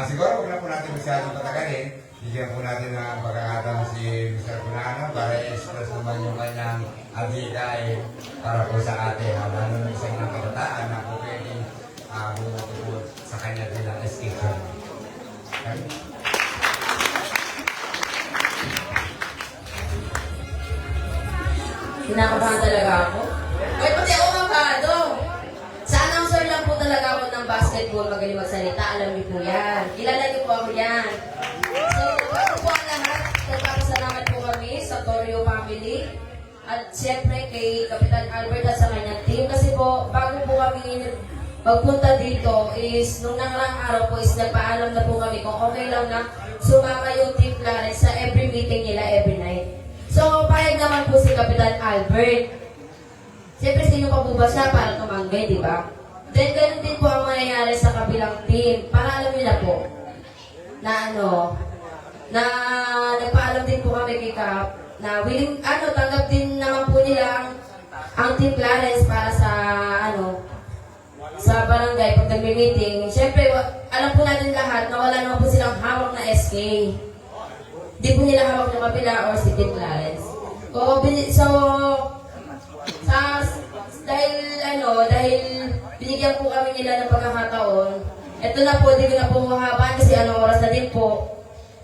siguro huwag na po natin masyadong patagalin. Bigyan po natin ng pagkakataon si Mr. Punano para i-express naman yung kanyang abigay para po sa atin. Lalo na sa inyong kabataan na po pwedeng bumuto po sa kanya bilang escape. Kinakabahan talaga ako. Ay, pati ako kabado. Sa announcer lang po talaga ako ng basketball magaling magsalita. Alam niyo po yan. Kilala niyo po ako yan. So, bago po ang lahat, nagpapasalamat po kami sa Torio family. At siyempre kay Kapitan Albert at sa kanyang team. Kasi po, bago po kami magpunta dito is, nung nangarang araw po is nagpaalam na po kami kung okay lang na sumama yung Team Clarence sa every meeting nila every night. So, payag naman po si Kapitan Albert. Siyempre, sino pa po ba siya para tumanggi, di ba? Then, ganun din po ang mangyayari sa kabilang team. Para alam nila po, na nagpaalam din po kami kay Kap, na willing, tanggap din naman po nila ang Team Clarence para sa, sa barangay pag nagme-meeting. Siyempre, alam po natin lahat na wala naman po silang hawak na SK. Di po nila hawak ng kapila or si Team Clarence. Dahil binigyan po kami nila ng pagkakataon, eto na po, di ko na po mahabaan kasi anong oras na din po.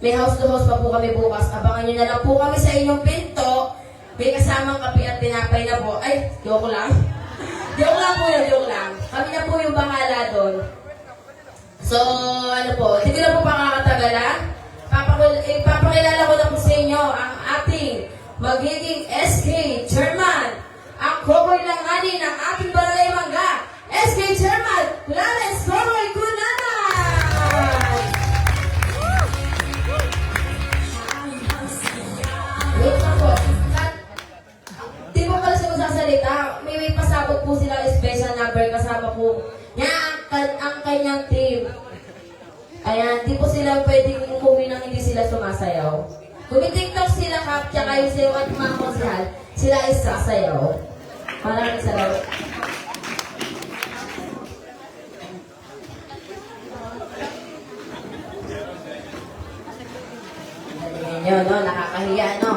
May house to house pa po kami bukas. Abangan nyo na lang po kami sa inyong pinto. May kasamang kape at tinapay na po. Ay, joke lang. Joke lang po yun, joke lang. Kami na po yung bahala doon. So, di ko na po pakakatagalan. Papakilala ko na po sa inyo ang ating magiging SK Chairman, ang Kokoy Langani ng ating Barangay Mangga, SK Chairman, Clarence Kokoy Cunanan! Wait na po. Di po pala siya magsasalita. May pasabot po sila special number kasama po niya ang kanyang team. Ayan, di po sila pwedeng umuwi nang hindi sila sumasayaw. Kung i-tiktok sila, Kap, tsaka yung sila at mga konsihal, sila ay sasayaw. Maraming salamat. Galingan nyo, no? Nakakahiya, no?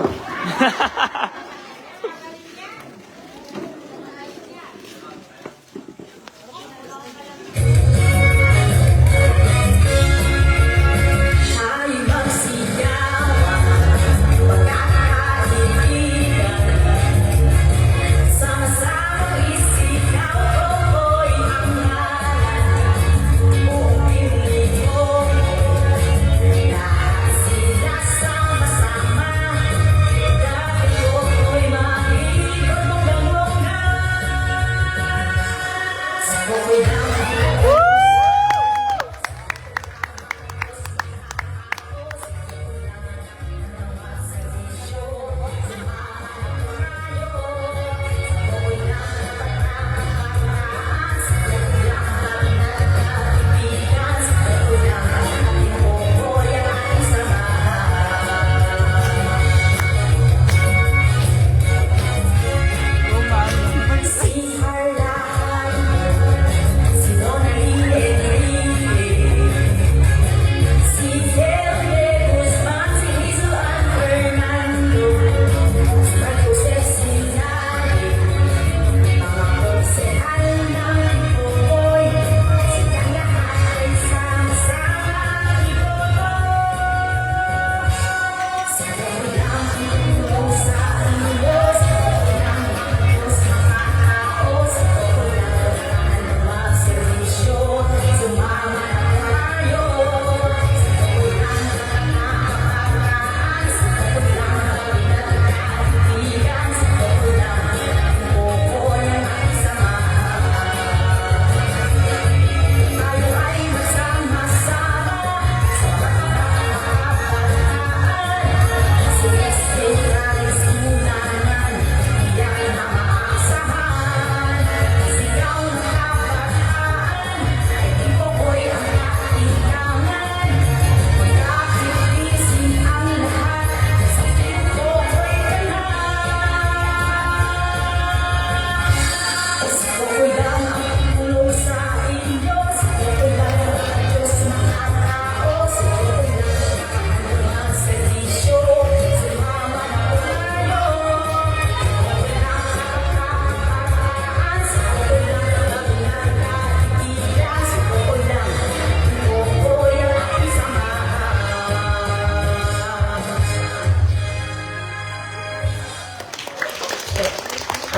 Ay, magsigawan, magkakaibigan. Sama-sama isigaw, ko'y ang ngalan. Buong pili-ko, lahat sila sama-sama. Dahil ko'y mahilig, bongga-bongga. Ko'y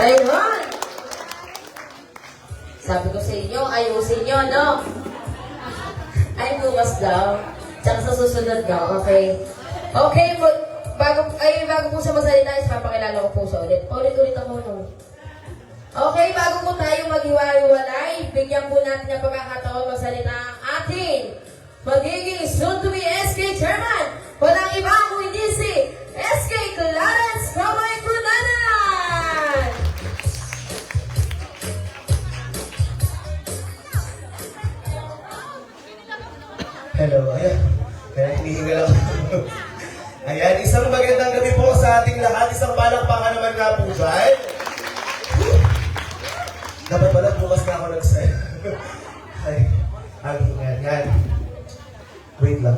ayun! Sabi ko sa inyo, ayusin nyo, no? Ay, bukas daw. Tsaka sa susunod daw, okay? Okay, bago po sa masalita, is papakilala ko po sa ulit. Paulit-ulit ako, no? Okay, bago po tayo maghiwa-hiwalay, bigyan po natin ng pagkakataon magsalita ang ating magiging soon-to-be SK Chairman. Walang iba kung hindi si SK Clarence Kamay Cunanan! Hello, ayan. Kaya hinihinga lang. Ayan, isang magandang gabi po sa ating lahat. Isang palakpakan naman nga po dyan. Dapat pala bukas na ako nag-set. Ay, ang hinga. Yan. Wait lang.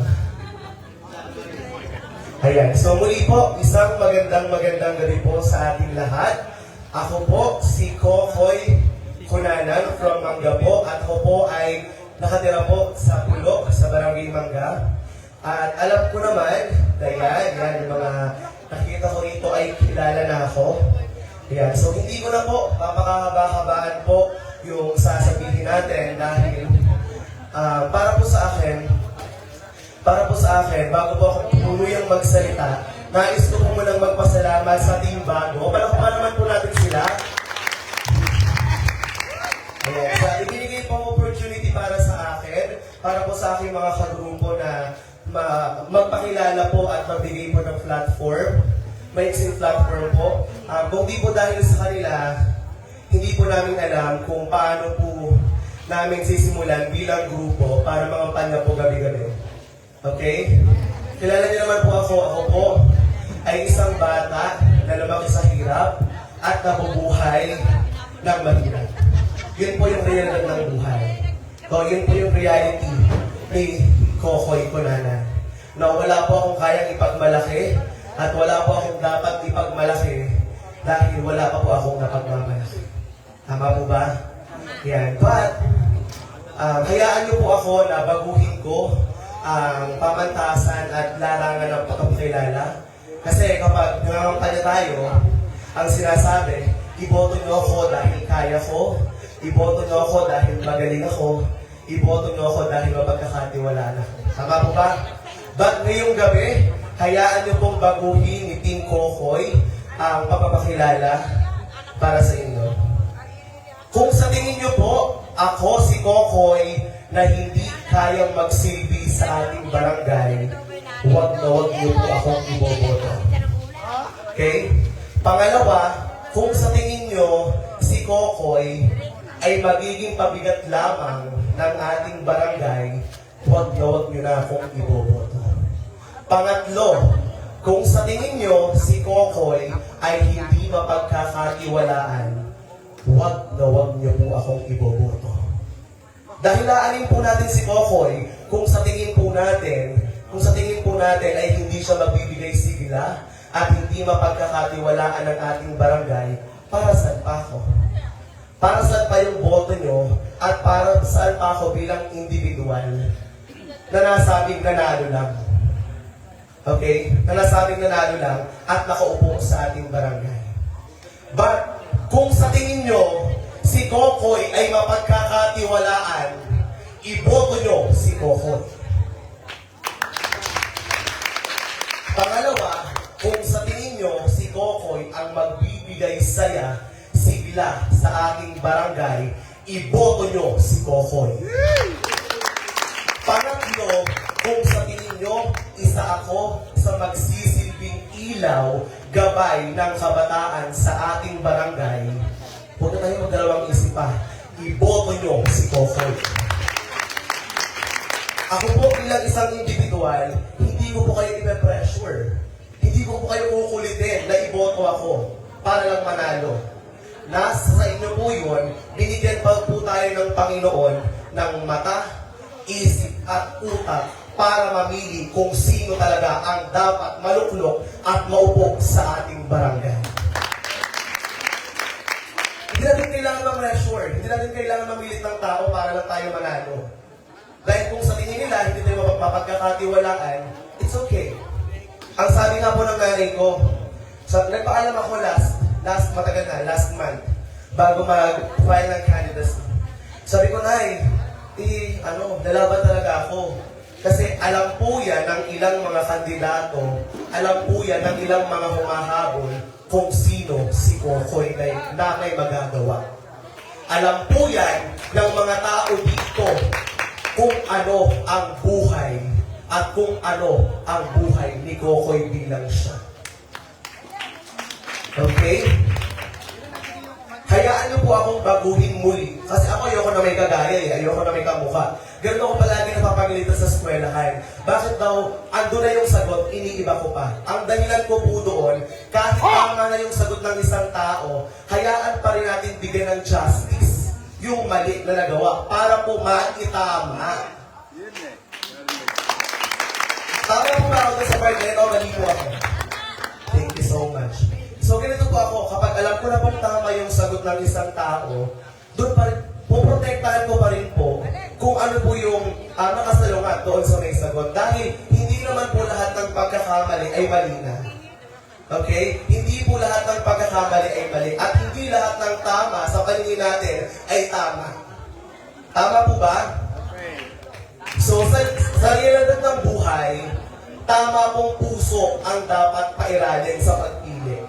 Ayan, so muli po, isang magandang gabi po sa ating lahat. Ako po, si Kokoy Cunanan from Mangga po. At ako po ay nakatira po sa Pulo, sa Barangay Mangga. At alam ko naman, yan, yung mga nakikita ko rito ay kilala na ako. Ayan, so hindi ko na po papakahaba-habaan po yung sasabihin natin dahil para po sa akin, bago po ako tuluyang magsalita, nais ko po munang magpasalamat sa Team Bago. Palakpakan naman po natin sila. Ayan, so ibinigay po ang opportunity para sa akin, para po sa aking mga kagrupo na magpakilala po at magbigay po ng platform. Maiksing platform po. Kung di po dahil sa kanila, hindi po namin alam kung paano po namin sisimulan bilang grupo para mga panya po gabi-gabi. Okay? Kilala niyo naman po ako. Ako po ay isang bata na lumaki sa hirap at nabubuhay ng mahirap. Yun po yung realidad ng buhay. So, yun po yung reality ni Kokoy Kunanan. Na wala po akong kayang ipagmalaki at wala po akong dapat ipagmalaki dahil wala pa po akong napagmamalaki. Tama po ba? Yan. But, hayaan niyo po ako na baguhin ko ang pamantasan at larangan ng pagkakilala. Kasi kapag nangangampanya tayo, ang sinasabi, iboto niyo ako dahil kaya ko, iboto niyo ako dahil magaling ako, iboto niyo ako dahil mapagkakatiwalaan ako. Tama po ba? But ngayong gabi, hayaan niyo pong baguhin ni Team Kokoy ang pagpapakilala para sa inyo. Kung sa tingin niyo po, ako si Kokoy na hindi kayang magsilbi sa ating barangay, huwag na huwag niyo po akong iboboto. Okay? Pangalawa, kung sa tingin niyo si Kokoy ay magiging pabigat lamang ng ating barangay, huwag niyo na akong iboboto. Pangatlo, kung sa tingin niyo si Kokoy ay hindi mapagkakatiwalaan, huwag niyo po akong iboboto. Dahilanin po natin si Kokoy kung sa tingin po natin ay hindi siya magbibigay sigla at hindi mapagkakatiwalaan ng ating barangay, para saan pa ako? Para saan pa yung boto nyo at para saan pa ako bilang individual na nasabing nanalo lang? Okay? Na nasabing nanalo lang at nakaupo sa ating barangay. But, kung sa tingin nyo, si Kokoy ay mapagkakatiwalaan, iboto nyo si Kokoy. Pangalawa, kung sa tingin nyo, si Kokoy ang magbibigay saya, sigla sa ating barangay, iboto nyo si Kokoy. Pangatlo, kung sa tingin nyo, isa ako sa magsisilbing ilaw, gabay ng kabataan sa ating barangay, huwag na tayo magdalawang isip pa, iboto nyo si Kokoy. Ako po bilang isang individual, hindi ko po kayo i-pressure. Hindi ko po kayo kukulitin na iboto ako para lang manalo. Nasa sa inyo po yun, binigyan pa po tayo ng Panginoon ng mata, isip at utak para mamili kung sino talaga ang dapat maluklok at maupo sa ating barangay. Hindi natin kailangan mag-pressure, hindi natin kailangan mamilit ng tao para lang tayo manalo. Dahil kung sa tingin nila, hindi tayo mapagkakatiwalaan, it's okay. Ang sabi nga po ng nanay ko, nagpaalam ako last month, bago mag-file ng candidacy. Sabi ko, Nay, lalaban talaga ako. Kasi alam po yan ng ilang mga kandidato, alam po yan ng ilang mga humahabol kung sino si Kokoy na may magagawa. Alam po yan ng mga tao dito kung ano ang buhay at kung ano ang buhay ni Kokoy bilang siya. Okay? Hayaan niyo po akong baguhin muli. Kasi ako ayoko na may kagaya ayoko na may kamukha. Ganun ako palagi napapagalitan sa eskwelahan. Bakit daw, ando na yung sagot, iniiba ko pa. Ang dahilan ko po doon, kahit tama na yung sagot ng isang tao, hayaan pa rin natin bigyan ng justice yung mali na nagawa para po maitama. Tama po ba ako sa part na ito, mali po ako. Thank you so much. So ganito po ako, kapag alam ko na pong tama yung sagot ng isang tao, doon pa rin, puprotektahan ko pa rin po kung ano po yung nakasalungat doon sa may sagot. Dahil hindi naman po lahat ng pagkakamali ay mali na. Okay? Hindi po lahat ng pagkakamali ay mali. At hindi lahat ng tama sa paningin natin ay tama. Tama po ba? So, sa realidad ng buhay, tama pong puso ang dapat pairalin sa pagpili.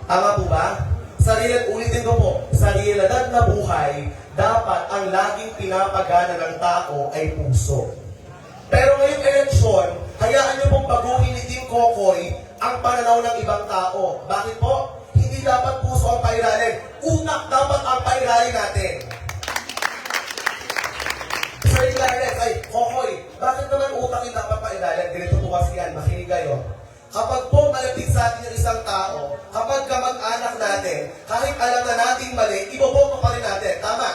Tama po ba? Ulitin ko po, sa realidad na buhay, dapat ang laging pinapagana ng tao ay puso. Pero ngayong eleksyon, hayaan niyo pong baguhin ni Team Kokoy ang pananaw ng ibang tao. Bakit po? Hindi dapat puso ang pairalin. Utak dapat ang pairalin natin. Sir Ilares, Kokoy, bakit naman utak yung dapat pailalan? Ganito po kasi yan, makinig kayo. Kapag po malapit sa atin yung isang tao, kapag kamag-anak natin, kahit alam na nating mali, iboboto pa rin natin. Tama?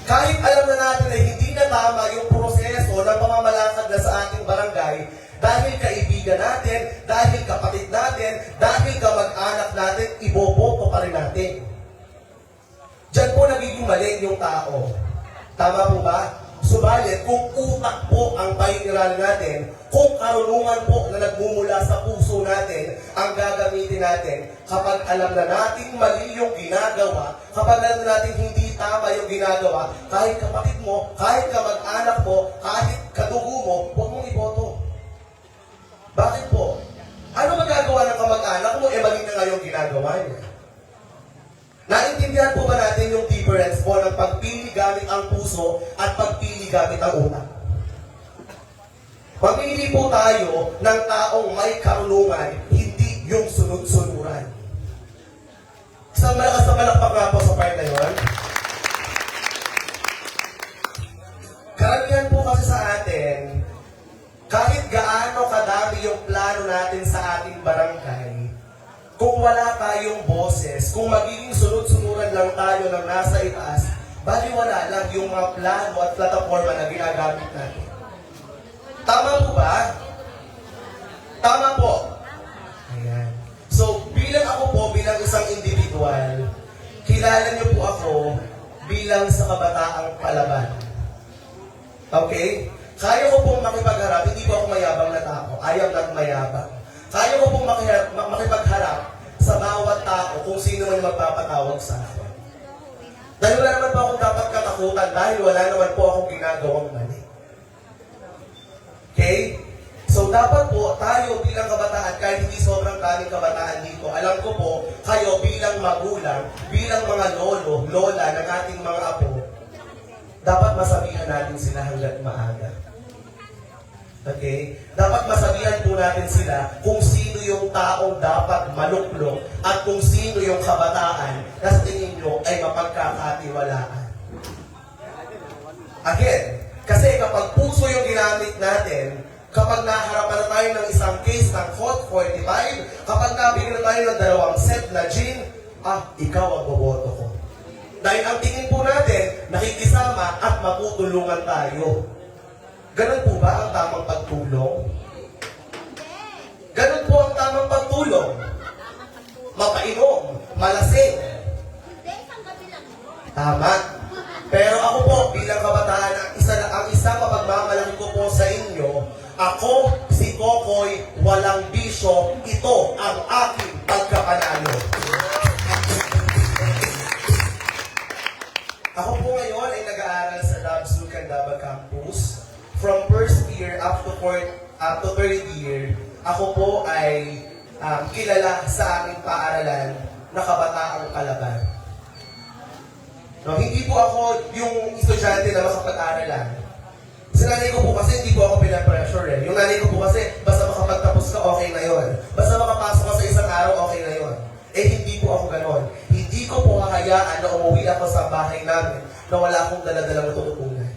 Kahit alam na natin na hindi na tama yung proseso ng pamamalakad na sa ating barangay, dahil kaibigan natin, dahil kapatid natin, dahil kamag-anak natin, iboboto pa rin natin. Diyan po nagiging mali yung tao. Tama po ba? Subalit, kung utak po ang pahiniralan natin, kung karunungan po na nagmumula sa puso natin, ang gagamitin natin, kapag alam na natin mali yung ginagawa, kapag alam na natin hindi tama yung ginagawa, kahit kapatid mo, kahit kamag-anak mo, kahit kadugo mo, huwag mong iboto. Bakit po? Ano magagawa ng kamag-anak mo? Mali na nga yung ginagawa niya. Naintindihan po ba natin yung difference po ng pagpili gamit ang puso at pagpili gamit ang utak? Pamili po tayo ng taong may karunungan, hindi yung sunod-sunuran. Isang malakas na palakpak nga po sa part na yun. Karamihan po kasi sa atin, kahit gaano kadami yung plano natin sa ating barangay, kung wala tayong boses, kung magiging sunod-sunuran lang tayo ng nasa itaas, baliwala lang yung mga plano at plataforma na ginagamit natin. Tama po ba? Tama po. Ayan. So, bilang ako po, bilang isang individual, kilala niyo po ako bilang sa kabataang palaban. Okay? Kaya ko pong makipagharap, hindi po ako mayabang na tao. I am not mayabang. Kaya ko pong makipagharap sa bawat tao kung sino man magpapatawag sa akin. Dahil wala naman po akong dapat katakutan dahil wala naman po akong ginagawang mali. Okay? So dapat po tayo bilang kabataan, kahit hindi sobrang daming kabataan dito, alam ko po, kayo bilang magulang, bilang mga lolo, lola ng ating mga apo, dapat masabihan natin sila hanggat maaga. Okay? Dapat masabihan po natin sila kung sino yung taong dapat maluklok at kung sino yung kabataan na sa tingin nyo ay mapagkakatiwalaan. Again, kasi kapag puso yung ginamit natin, kapag naharapan na tayo ng isang case ng Code 45, kapag nabigyan na tayo ng 2 set na gin, ikaw ang boboto ko. Dahil ang tingin po natin, nakikisama at matutulungan tayo. Ganun po ba ang tamang pagtulong? Ganun po ang tamang pagtulong. Mapainom, malasing. Tama. Pero ako po, bilang kabataan, ang isang mapagmamalaki ko po sa inyo, ako, si Kokoy, walang bisyo, ito ang aking pagkapanalo. Ako po ngayon ay nag-aaral sa Labs Lucandaba Campus. From first year up to third year, ako po ay kilala sa aming paaralan na Kabataang Kalaban. No, hindi po ako yung estudyante na makapag-aral lang. Sa nanay ko po kasi hindi po ako pinapressure eh. Yung nanay ko po kasi basta makapagtapos ka, okay na yon. Basta makapasok ka sa isang araw, okay na yon. Eh hindi po ako ganon. Hindi ko po kakayaan na umuwi ako sa bahay namin na wala akong dala-dalang matututunan.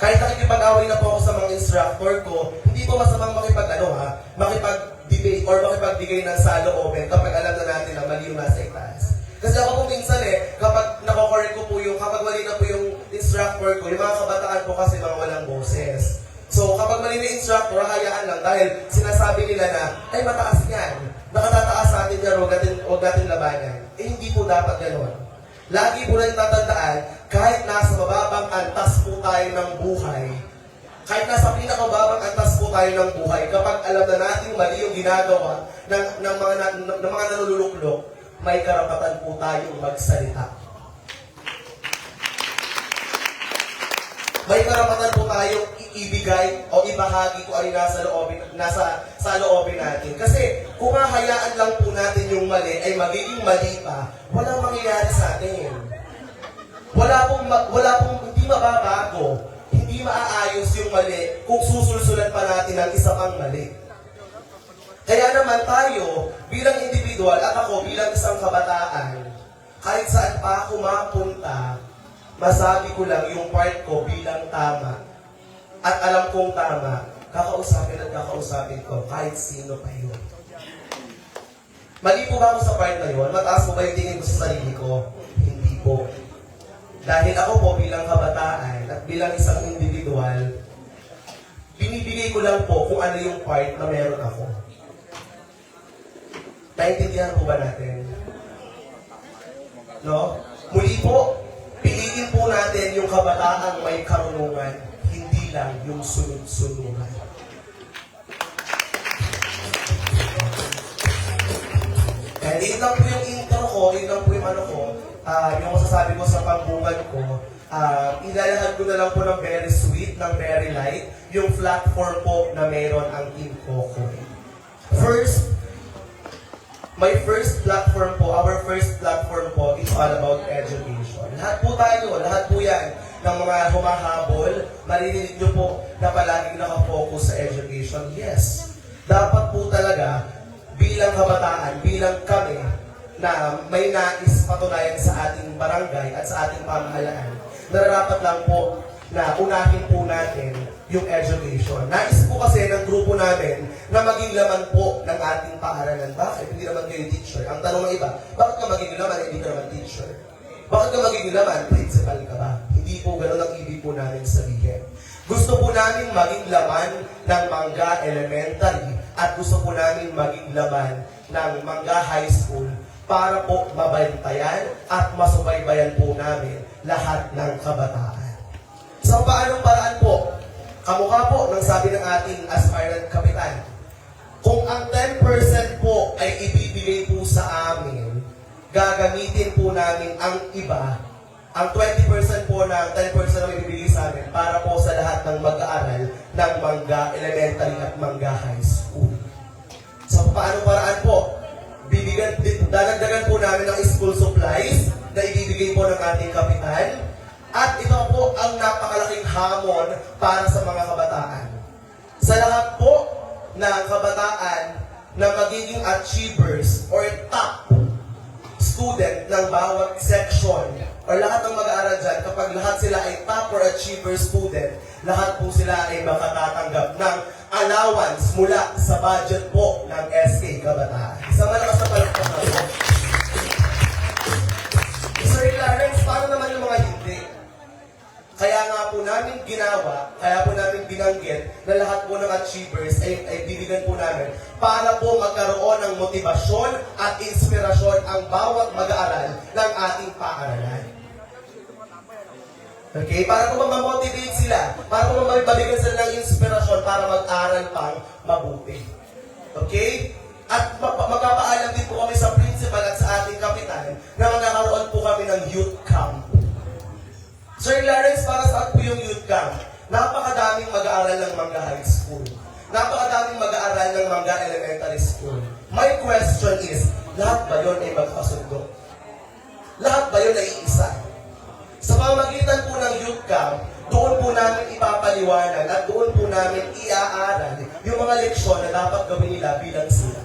Kahit nakikipag-away na po ako sa mga instructor ko, hindi po masamang makipag-debate or makipagbigay ng saloobin kapag alam na natin na mali yung nasa itaas. Kasi ako po minsan kapag nakokorek ko po kapag mali na po yung instructor ko, yung mga kabataan po kasi mga walang boses. So kapag mali na yung instructor, hayaan lang dahil sinasabi nila na, ay mataas yan, nakatataas sa atin yan, huwag natin labanan. Eh hindi po dapat gano'n. Lagi po rin tatandaan, kahit nasa mababang antas po tayo ng buhay, kahit nasa pinakamababang antas po tayo ng buhay, kapag alam na natin mali yung ginagawa ng mga nanululuklok, may karapatan po tayong magsalita. May karapatan po tayong ibigay o ibahagi kung ano nasa loobin natin. Kasi kung hahayaan lang po natin yung mali ay magiging mali pa, walang mangyayari sa atin. Wala pong hindi mababago, hindi maaayos yung mali kung susulsulan pa natin ang isa pang mali. Kaya naman tayo, bilang individual at ako bilang isang kabataan, kahit saan pa ako mapunta, masabi ko lang yung part ko bilang tama at alam kong tama, kakausapin at kakausapin ko kahit sino pa yun. Mali po ba ako sa part na yun? Mataas po ba yung tingin ko sa sarili ko? Hindi po. Dahil ako po bilang kabataan at bilang isang individual, binibigay ko lang po kung ano yung part na meron ako. Naintindihan po ba natin? No? Muli po, piliin po natin yung kabataang may karunungan, hindi lang yung sunod-sunuran. And yun lang po yung intro ko, yun lang po yung ano ko, yung masasabi ko sa pambungad ko, ilalahad ko na lang po ng very sweet, ng very light, yung platform po na meron ang Team Coco. First, my first platform po, our first platform po is all about education. Lahat po tayo, lahat po yan ng mga humahabol, maririnig nyo po na palaging nakafocus sa education. Yes, dapat po talaga bilang kabataan, bilang kami na may nais patunayan sa ating barangay at sa ating pamahalaan, nararapat lang po na unahin po natin yung education. Nais po kasi ng grupo namin na maging laman po ng ating paaralan. Bakit? Hindi naman kayo teacher. Ang tanong ng iba, bakit ka maging laman, hindi ka naman teacher? Bakit ka maging laman, principal ka ba? Hindi po ganun ang ibig po namin sabihin. Gusto po namin maging laman ng Mangga Elementary at gusto po namin maging laman ng Mangga High School para po mabantayan at masubaybayan po namin lahat ng kabataan. Sa paanong paraan po? Kamukha po ng sabi ng ating aspirant kapitan. Kung ang 10% po ay ibibigay po sa amin, gagamitin po namin ang iba, ang 20% po na 10% na ibibigay sa amin para po sa lahat ng mag-aaral ng Mangga Elementary at Mangga High School. Sa paanong paraan po? Dadagdagan po namin ng school supplies na ibibigay po ng ating kapitan. At ito po ang napakalaking hamon para sa mga kabataan. Sa lahat po ng kabataan na magiging achievers or top student ng bawat section or lahat ng mag-aaral dyan, kapag lahat sila ay top or achiever student, lahat po sila ay makatatanggap ng allowance mula sa budget po ng SK Kabataan. Isang malakas na palakpakan po. Sir Clarence, paano naman yung mga hindi? Kaya nga po namin ginawa, kaya po namin binanggit na lahat po ng achievers ay bibigyan po namin para po magkaroon ng motibasyon at inspirasyon ang bawat mag-aaral ng ating paaralan. Okay? Para po ma-motivate sila, para po mabigyan sila ng inspirasyon para mag-aral pang mabuti. Okay? At magpapaalam din po kami sa principal at sa ating kapitan na magkakaroon po kami ng youth camp. Sir Lawrence, para saan po yung youth camp? Napakadaming mag-aaral ng Mangga High School. Napakadaming mag-aaral ng Mangga Elementary School. My question is, lahat ba yun ay magkasundo? Lahat ba yun ay isa? Sa pamamagitan po ng youth camp, doon po namin ipapaliwanag at doon po namin iaaral yung mga leksyon na dapat gawin nila bilang sila.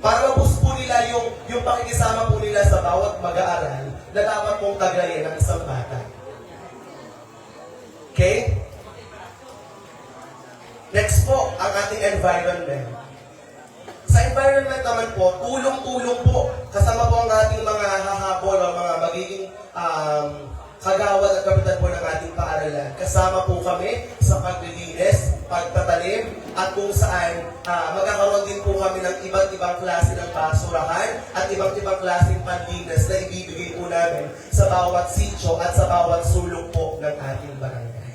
Para mabus po nila yung pakikisama po nila sa bawat mag-aaral na dapat pong tagayin ng isang bata. Okay? Next po, ang ating environment. Sa environment naman po, tulong-tulong po. Kasama po ang ating mga hahabol o mga magiging kagawad at kapitan po ng ating paaralan. Kasama po kami sa paglilinis, pagtatalim, at kung saan magkakaroon din po kami ng iba't ibang klase ng basurahan at iba't ibang klaseng panlinis na ibibigay po namin sa bawat sitio at sa bawat sulok po ng ating barangay.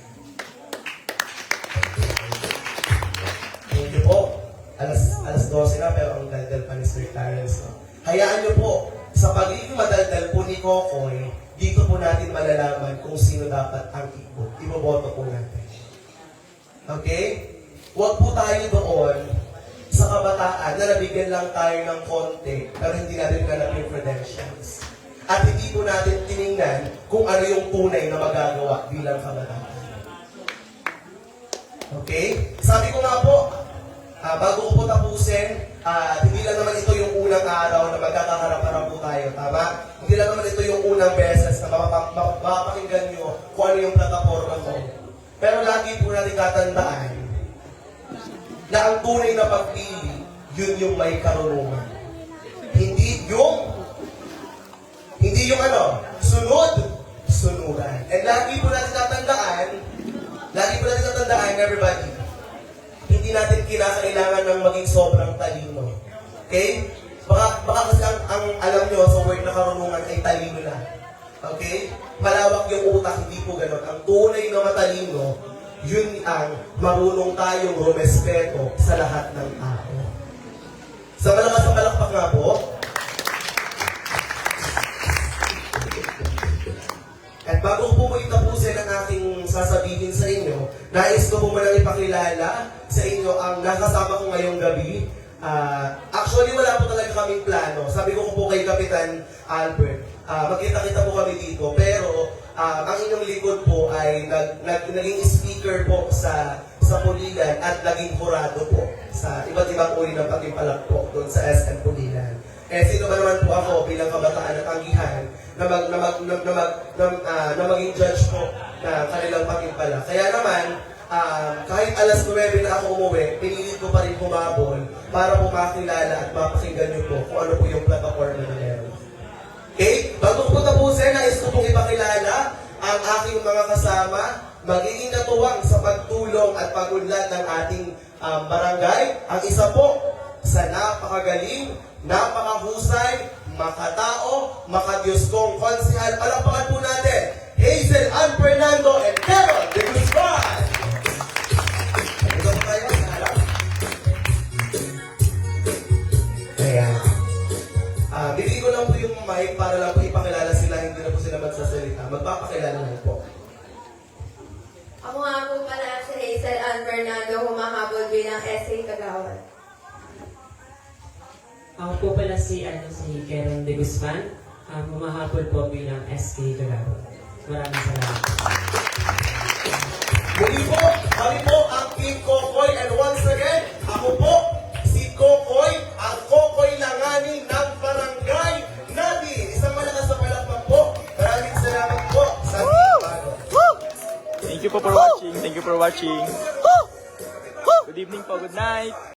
Thank you po. Alas 12 na pero ang daldal pa ni Sir Clarence. No? Hayaan niyo po, sa pagiging madaldal po ni Kokoy, dito po natin malalaman kung sino dapat ang iboboto po natin. Okay? Huwag po tayo doon sa kabataan na nabigyan lang tayo ng konti pero hindi natin ganap yung credentials. At hindi po natin tiningnan kung ano yung tunay na magagawa bilang kabataan. Okay? Sabi ko nga po, bago ko po tapusin, hindi lang naman ito yung unang araw na magkakaharap-harap po tayo, tama? Hindi lang naman ito yung unang beses na mapapakinggan nyo kung ano yung plataforma ko. Pero lagi po natin tatandaan na ang tunay na pagpili, yun yung may karunungan. Hindi yung sunuran. And lagi po natin tatandaan, everybody, hindi natin kinakailangan ng maging sobrang talino. Okay? Baka kasi ang alam nyo sa word na karunungan ay talino na. Okay? Malawak yung utak, hindi po ganun. Ang tunay na matalino, yun ang marunong tayong rumespeto sa lahat ng tao. Sa malakas ang palakpak nga po, at bago po muli tapusin ang aking sasabihin sa inyo, nais ko po munang ipakilala sa inyo ang nakasama ko ngayong gabi. Actually, wala po talaga kaming plano. Sabi ko po kay Kapitan Albert, magkita-kita po kami dito. Pero ang inyong likod po ay naging speaker po sa Pulilan at naging kurado po sa iba't ibang uri ng patimpalak po doon sa SM Pulilan. Sino ba naman po ako bilang kabataan at tanggihan na maging judge po na kanilang patimpalak. Kaya naman, kahit alas 9 na ako umuwi, pinilit ko pa rin humabol para po makilala at mapakinggan niyo po kung ano po yung plataforma na meron. Okay? Bago ko po tapusin, nais ko pong ipakilala ang aking mga kasama, magiging katuwang sa pagtulong at pagunlad ng ating barangay. Ang isa po sa napakagaling, napakahusay, makatao, makadiyos kong konsihal. Palakpakan po natin, Hazel Ann Fernando and Carol de Guzman! Ito po tayo sa harap. Ayan. Bibigyan ko lang po yung mic para lang po ipakilala sila, hindi na po sila magsasalita. Magpapakilala lang po. Ako nga po pala si Hazel Ann Fernando, humahabol bilang SA Kagawad. Ako po pala si Karen de Guzman. Humahabol po bilang SK Kagawad. Maraming salamat. Muli po, kami po ang Team Kokoy, and once again, ako po, si Kokoy, ang Kokoy Langani ng Barangay natin. Isang malakas na palakpak po. Maraming salamat po sa Team Bago. Thank you po for watching. Thank you for watching. Good evening po. Good night.